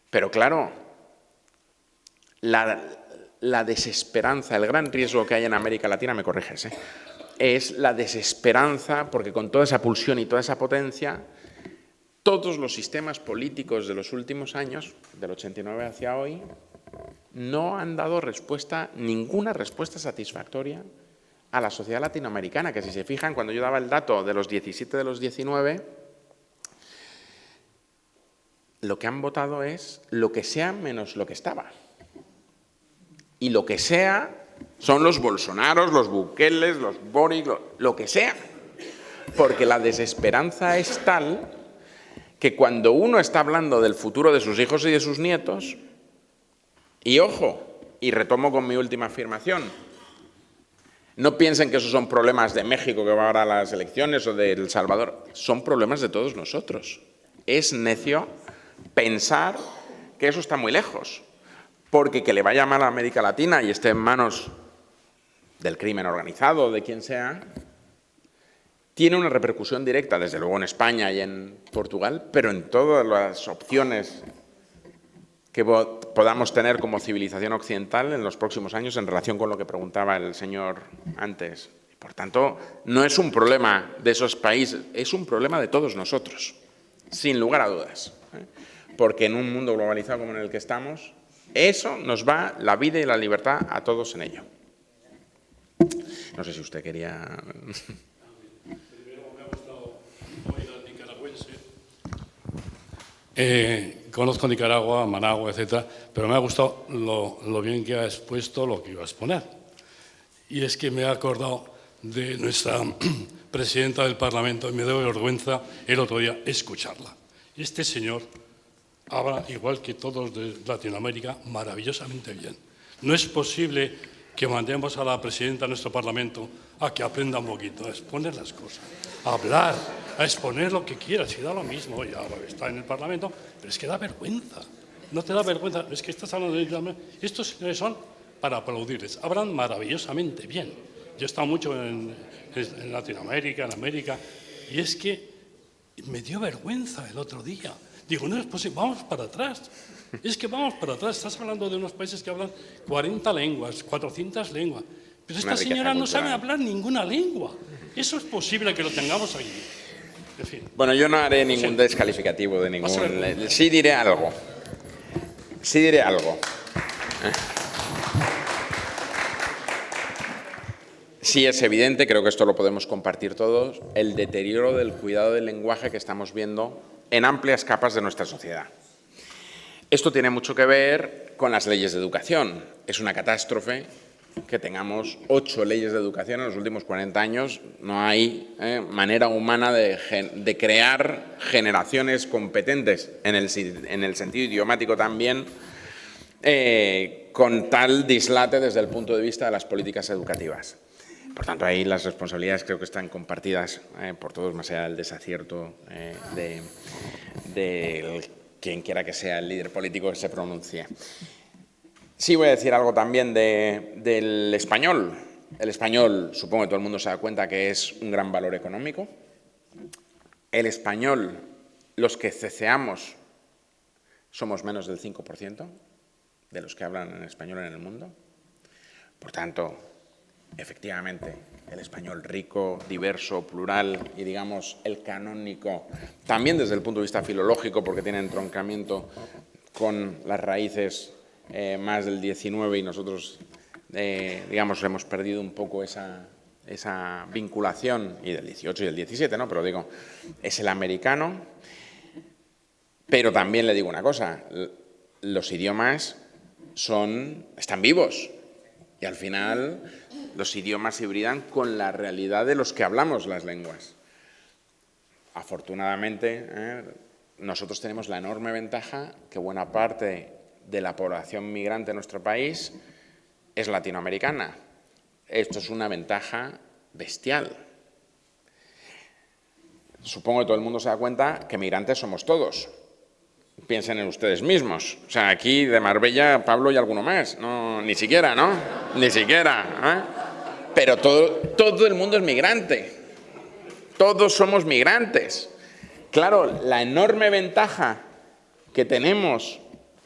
Pero claro, la desesperanza, el gran riesgo que hay en América Latina, me corriges, es la desesperanza, porque con toda esa pulsión y toda esa potencia, todos los sistemas políticos de los últimos años, del 89 hacia hoy, no han dado ninguna respuesta satisfactoria a la sociedad latinoamericana, que si se fijan, cuando yo daba el dato de los 17 de los 19, lo que han votado es lo que sea menos lo que estaba. Y lo que sea son los Bolsonaros, los Bukeles, los Boric, lo que sea. Porque la desesperanza es tal que cuando uno está hablando del futuro de sus hijos y de sus nietos, y ojo, Y retomo con mi última afirmación. No piensen que esos son problemas de México que va ahora a las elecciones o de El Salvador. Son problemas de todos nosotros. Es necio pensar que eso está muy lejos. Porque que le vaya mal a América Latina y esté en manos del crimen organizado, de quien sea, tiene una repercusión directa, desde luego en España y en Portugal, pero en todas las opciones que podamos tener como civilización occidental en los próximos años en relación con lo que preguntaba el señor antes. Por tanto, no es un problema de esos países, es un problema de todos nosotros, sin lugar a dudas. Porque en un mundo globalizado como en el que estamos, eso nos va la vida y la libertad a todos en ello. No sé si usted quería... Primero me ha gustado oír al nicaragüense. Conozco Nicaragua, Managua, etcétera, pero me ha gustado lo bien que ha expuesto lo que iba a exponer. Y es que me he acordado de nuestra presidenta del Parlamento y me dio vergüenza el otro día escucharla. Este señor habla, igual que todos de Latinoamérica, maravillosamente bien. No es posible que mandemos a la presidenta de nuestro Parlamento a que aprenda un poquito, a exponer las cosas, a hablar, a exponer lo que quiera, si da lo mismo, ya está en el Parlamento, pero es que da vergüenza. No te da vergüenza, es que estás hablando de... Estos señores son para aplaudirles, hablan maravillosamente bien. Yo he estado mucho en Latinoamérica, en América, y es que me dio vergüenza el otro día. Digo, no es posible, vamos para atrás. Es que vamos para atrás. Estás hablando de unos países que hablan 40 lenguas, 400 lenguas. Pero esta señora no sabe hablar ninguna lengua. ¿Eso es posible que lo tengamos aquí? En fin. Bueno, yo no haré ningún descalificativo de ningún... Sí diré algo. Sí diré algo. Sí es evidente, creo que esto lo podemos compartir todos, el deterioro del cuidado del lenguaje que estamos viendo en amplias capas de nuestra sociedad. Esto tiene mucho que ver con las leyes de educación. Es una catástrofe que tengamos 8 leyes de educación en los últimos 40 años. No hay manera humana de crear generaciones competentes en el sentido idiomático también, con tal dislate desde el punto de vista de las políticas educativas. Por tanto, ahí las responsabilidades creo que están compartidas por todos, más allá del desacierto de quien quiera que sea el líder político que se pronuncie. Sí voy a decir algo también del español. El español, supongo que todo el mundo se da cuenta que es un gran valor económico. El español, los que ceceamos, somos menos del 5% de los que hablan en español en el mundo. Por tanto, efectivamente, el español rico, diverso, plural y, digamos, el canónico, también desde el punto de vista filológico, porque tiene entroncamiento con las raíces más del 19 y nosotros, digamos, hemos perdido un poco esa vinculación, y del 18 y del 17, ¿no? Pero digo, es el americano. Pero también le digo una cosa, los idiomas están vivos y al final los idiomas se hibridan con la realidad de los que hablamos las lenguas. Afortunadamente, nosotros tenemos la enorme ventaja que buena parte de la población migrante en nuestro país es latinoamericana. Esto es una ventaja bestial. Supongo que todo el mundo se da cuenta que migrantes somos todos. Piensen en ustedes mismos. O sea, aquí de Marbella, Pablo y alguno más. No, ni siquiera, ¿no? Ni siquiera. Pero todo el mundo es migrante. Todos somos migrantes. Claro, la enorme ventaja que tenemos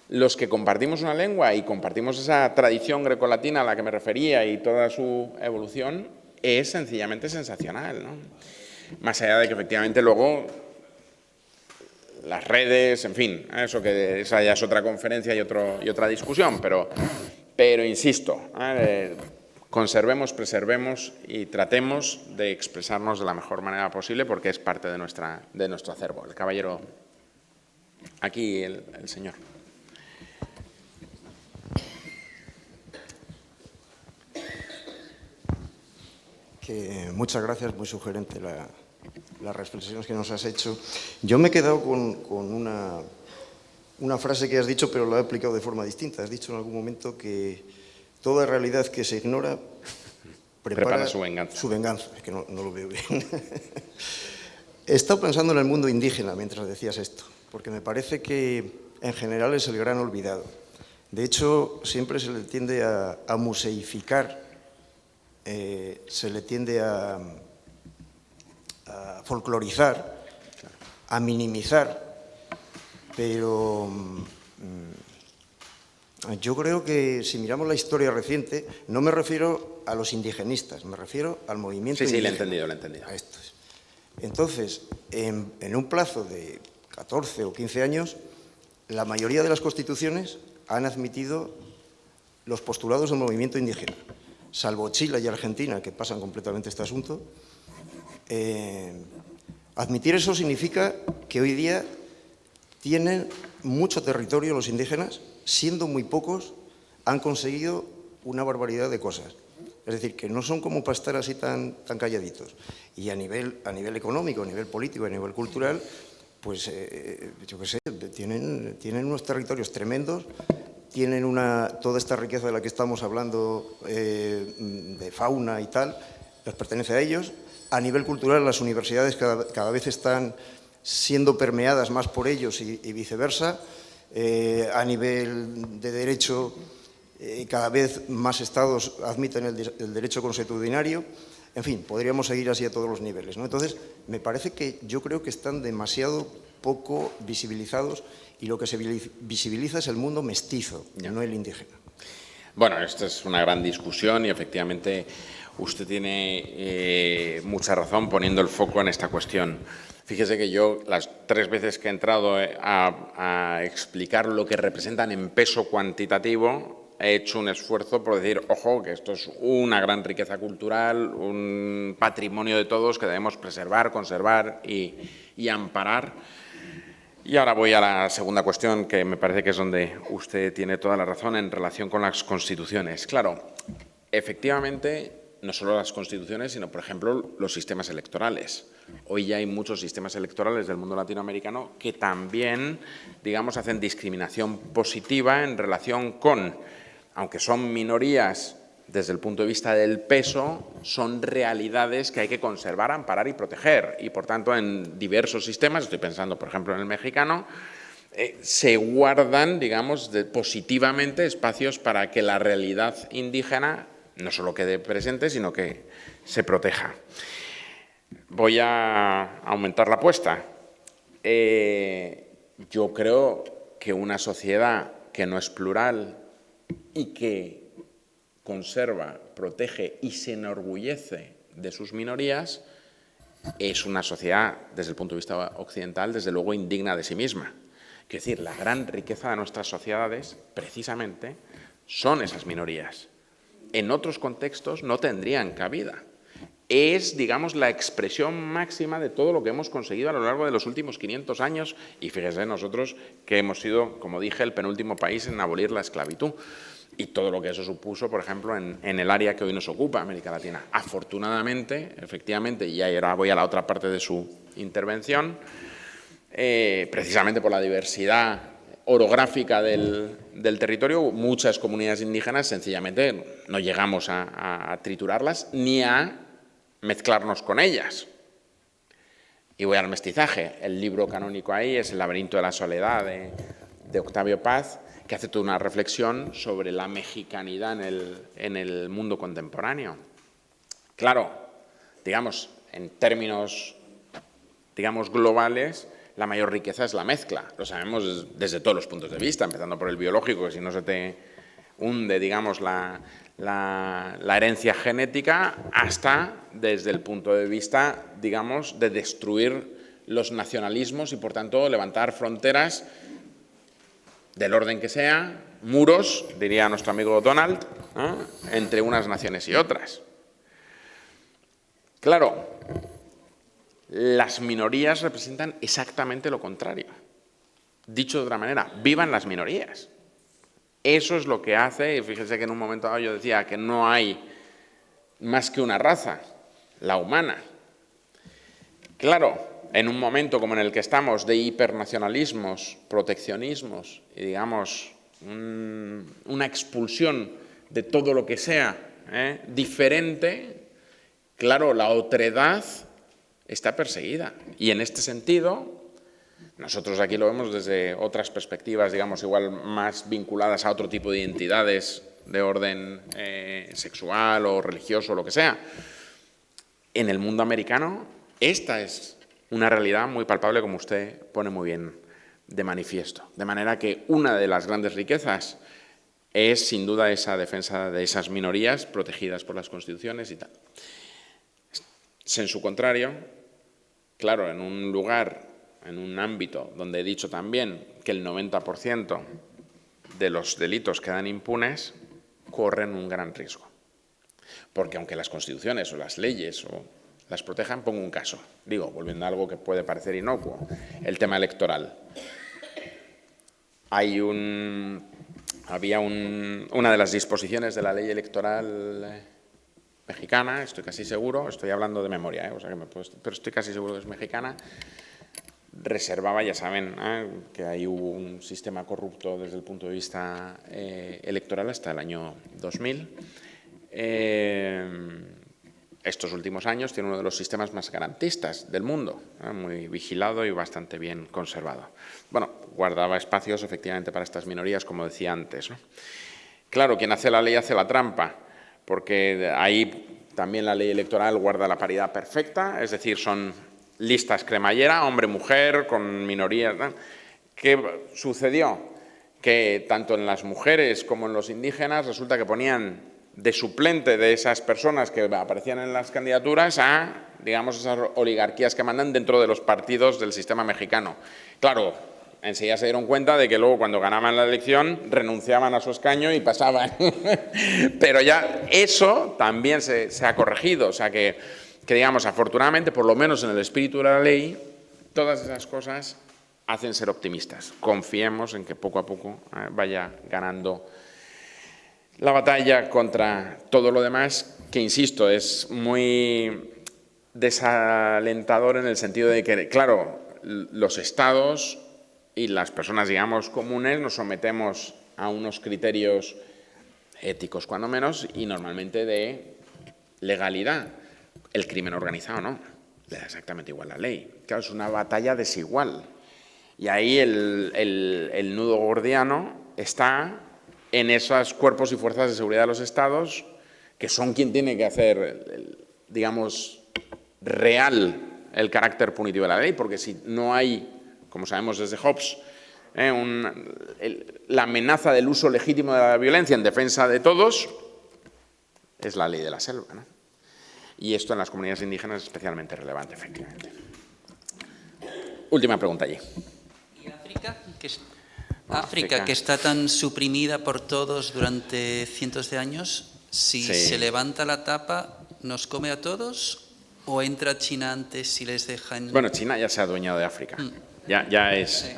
los que compartimos una lengua y compartimos esa tradición grecolatina a la que me refería y toda su evolución es sencillamente sensacional, ¿no? Más allá de que efectivamente luego las redes, en fin, esa ya es otra conferencia y otra discusión, pero insisto, conservemos, preservemos y tratemos de expresarnos de la mejor manera posible porque es parte de nuestro acervo. El caballero, aquí el señor. Muchas gracias, muy sugerente las reflexiones que nos has hecho. Yo me he quedado con una frase que has dicho, pero la he aplicado de forma distinta. Has dicho en algún momento que toda realidad que se ignora prepara su venganza. Su venganza, es que no lo veo bien. He estado pensando en el mundo indígena mientras decías esto, porque me parece que en general es el gran olvidado. De hecho, siempre se le tiende a museificar, se le tiende a folclorizar, a minimizar, pero yo creo que si miramos la historia reciente, no me refiero a los indigenistas, me refiero al movimiento indígena. Sí, lo he entendido. A estos. Entonces, en un plazo de 14 o 15 años, la mayoría de las constituciones han admitido los postulados del movimiento indígena, salvo Chile y Argentina, que pasan completamente este asunto. Admitir eso significa que hoy día tienen mucho territorio los indígenas, siendo muy pocos, han conseguido una barbaridad de cosas. Es decir, que no son como para estar así tan calladitos. Y a nivel económico, a nivel político, a nivel cultural, pues yo qué sé, tienen unos territorios tremendos, tienen toda esta riqueza de la que estamos hablando, de fauna y tal, les pertenece a ellos. A nivel cultural, las universidades cada vez están siendo permeadas más por ellos y viceversa. A nivel de derecho, cada vez más estados admiten el derecho consuetudinario. En fin, podríamos seguir así a todos los niveles, ¿no? Entonces, me parece que yo creo que están demasiado poco visibilizados y lo que se visibiliza es el mundo mestizo, no el indígena. Bueno, esta es una gran discusión y efectivamente usted tiene mucha razón poniendo el foco en esta cuestión. Fíjese que yo las 3 veces que he entrado a explicar lo que representan en peso cuantitativo, he hecho un esfuerzo por decir, ojo, que esto es una gran riqueza cultural, un patrimonio de todos que debemos preservar, conservar y amparar. Y ahora voy a la segunda cuestión, que me parece que es donde usted tiene toda la razón en relación con las constituciones. Claro, efectivamente, no solo las constituciones, sino, por ejemplo, los sistemas electorales. Hoy ya hay muchos sistemas electorales del mundo latinoamericano que también, digamos, hacen discriminación positiva en relación con, aunque son minorías desde el punto de vista del peso, son realidades que hay que conservar, amparar y proteger. Y, por tanto, en diversos sistemas, estoy pensando, por ejemplo, en el mexicano, se guardan, digamos, positivamente espacios para que la realidad indígena no solo quede presente, sino que se proteja. Voy a aumentar la apuesta. Yo creo que una sociedad que no es plural y que conserva, protege y se enorgullece de sus minorías es una sociedad, desde el punto de vista occidental, desde luego indigna de sí misma. Es decir, la gran riqueza de nuestras sociedades, precisamente, son esas minorías. En otros contextos no tendrían cabida. Es, digamos, la expresión máxima de todo lo que hemos conseguido a lo largo de los últimos 500 años y fíjese nosotros que hemos sido, como dije, el penúltimo país en abolir la esclavitud y todo lo que eso supuso, por ejemplo, en el área que hoy nos ocupa, América Latina. Afortunadamente, efectivamente, y ahora voy a la otra parte de su intervención, precisamente por la diversidad orográfica del territorio, muchas comunidades indígenas sencillamente no llegamos a triturarlas ni a mezclarnos con ellas. Y voy al mestizaje. El libro canónico ahí es El laberinto de la soledad de Octavio Paz, que hace toda una reflexión sobre la mexicanidad en el mundo contemporáneo. Claro, digamos, en términos, digamos, globales, la mayor riqueza es la mezcla. Lo sabemos desde todos los puntos de vista, empezando por el biológico, que si no se te hunde, digamos, la herencia genética, hasta desde el punto de vista, digamos, de destruir los nacionalismos y, por tanto, levantar fronteras del orden que sea, muros, diría nuestro amigo Donald, ¿no?, entre unas naciones y otras. Claro, las minorías representan exactamente lo contrario. Dicho de otra manera, vivan las minorías. Eso es lo que hace, y fíjense que en un momento dado yo decía que no hay más que una raza, la humana. Claro, en un momento como en el que estamos de hipernacionalismos, proteccionismos y, digamos, una expulsión de todo lo que sea diferente, claro, la otredad está perseguida. Y en este sentido, nosotros aquí lo vemos desde otras perspectivas, digamos, igual más vinculadas a otro tipo de identidades de orden sexual o religioso o lo que sea. En el mundo americano, esta es una realidad muy palpable, como usted pone muy bien de manifiesto. De manera que una de las grandes riquezas es, sin duda, esa defensa de esas minorías protegidas por las constituciones y tal. En su contrario, claro, en un lugar, en un ámbito donde he dicho también que el 90% de los delitos quedan impunes, corren un gran riesgo. Porque aunque las constituciones o las leyes las protejan, pongo un caso, digo, volviendo a algo que puede parecer inocuo, el tema electoral. Había una de las disposiciones de la ley electoral mexicana, estoy casi seguro, estoy hablando de memoria, o sea que pero estoy casi seguro que es mexicana, reservaba, ya saben, que ahí hubo un sistema corrupto desde el punto de vista electoral hasta el año 2000. Estos últimos años tiene uno de los sistemas más garantistas del mundo, muy vigilado y bastante bien conservado. Bueno, guardaba espacios efectivamente para estas minorías, como decía antes, ¿no? Claro, quien hace la ley hace la trampa, porque ahí también la ley electoral guarda la paridad perfecta, es decir, son listas cremallera, hombre-mujer, con minorías, ¿no? ¿Qué sucedió? Que tanto en las mujeres como en los indígenas resulta que ponían de suplente de esas personas que aparecían en las candidaturas a, digamos, esas oligarquías que mandan dentro de los partidos del sistema mexicano. Claro, enseguida se dieron cuenta de que luego cuando ganaban la elección renunciaban a su escaño y pasaban. Pero ya eso también se ha corregido, o sea que digamos, afortunadamente, por lo menos en el espíritu de la ley, todas esas cosas hacen ser optimistas. Confiemos en que poco a poco vaya ganando la batalla contra todo lo demás, que, insisto, es muy desalentador en el sentido de que, claro, los estados y las personas, digamos, comunes nos sometemos a unos criterios éticos, cuando menos, y normalmente de legalidad. El crimen organizado no, le da exactamente igual la ley. Claro, es una batalla desigual. Y ahí el nudo gordiano está en esos cuerpos y fuerzas de seguridad de los estados, que son quien tiene que hacer, digamos, real el carácter punitivo de la ley, porque si no hay, como sabemos desde Hobbes, la amenaza del uso legítimo de la violencia en defensa de todos, es la ley de la selva, ¿no? Y esto en las comunidades indígenas es especialmente relevante, efectivamente. Última pregunta allí. ¿Y África? África, que está tan suprimida por todos durante cientos de años, si se levanta la tapa, ¿nos come a todos o entra China antes y les dejan...? Bueno, China ya se ha adueñado de África. Ya es... Sí.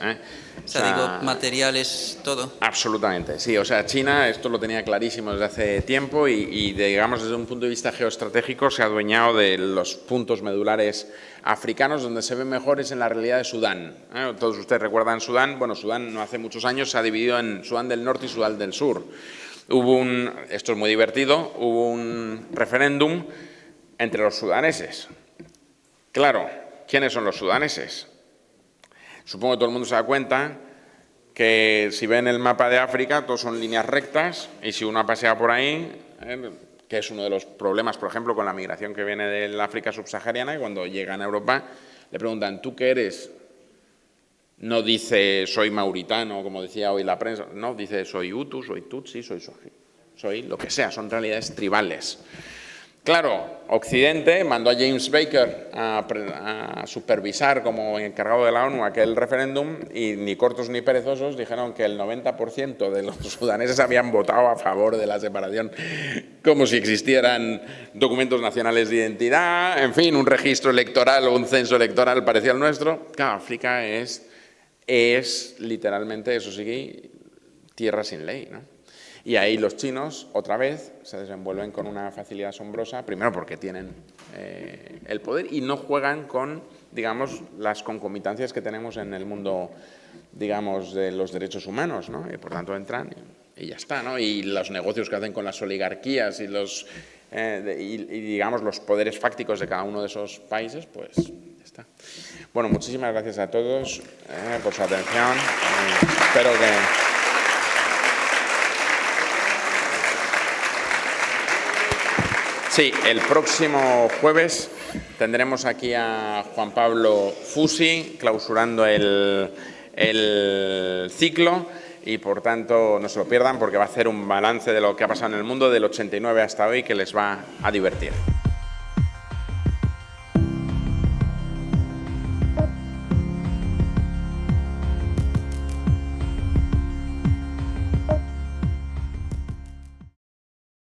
O sea, digo, materiales, todo. Absolutamente, sí. O sea, China esto lo tenía clarísimo desde hace tiempo y digamos, desde un punto de vista geoestratégico se ha adueñado de los puntos medulares africanos. Donde se ve mejor es en la realidad de Sudán. Todos ustedes recuerdan Sudán. Bueno, Sudán no hace muchos años se ha dividido en Sudán del Norte y Sudán del Sur. Esto es muy divertido, hubo un referéndum entre los sudaneses. Claro, ¿quiénes son los sudaneses? Supongo que todo el mundo se da cuenta que si ven el mapa de África, todos son líneas rectas, y si uno pasea por ahí, que es uno de los problemas, por ejemplo, con la migración que viene del África subsahariana, y cuando llegan a Europa le preguntan, ¿tú qué eres? No dice soy mauritano, como decía hoy la prensa, no, dice soy hutu, soy tutsi, soy lo que sea, son realidades tribales. Claro, Occidente mandó a James Baker a supervisar como encargado de la ONU aquel referéndum y ni cortos ni perezosos dijeron que el 90% de los sudaneses habían votado a favor de la separación, como si existieran documentos nacionales de identidad, en fin, un registro electoral o un censo electoral parecido al nuestro. Claro, África es literalmente, eso sí, tierra sin ley, ¿no? Y ahí los chinos, otra vez, se desenvuelven con una facilidad asombrosa, primero porque tienen el poder y no juegan con, digamos, las concomitancias que tenemos en el mundo, digamos, de los derechos humanos, ¿no? Y por tanto entran y ya está, ¿no? Y los negocios que hacen con las oligarquías y digamos, los poderes fácticos de cada uno de esos países, pues ya está. Bueno, muchísimas gracias a todos por su atención. Espero que... Sí, el próximo jueves tendremos aquí a Juan Pablo Fusi clausurando el ciclo y, por tanto, no se lo pierdan porque va a hacer un balance de lo que ha pasado en el mundo del 89 hasta hoy que les va a divertir.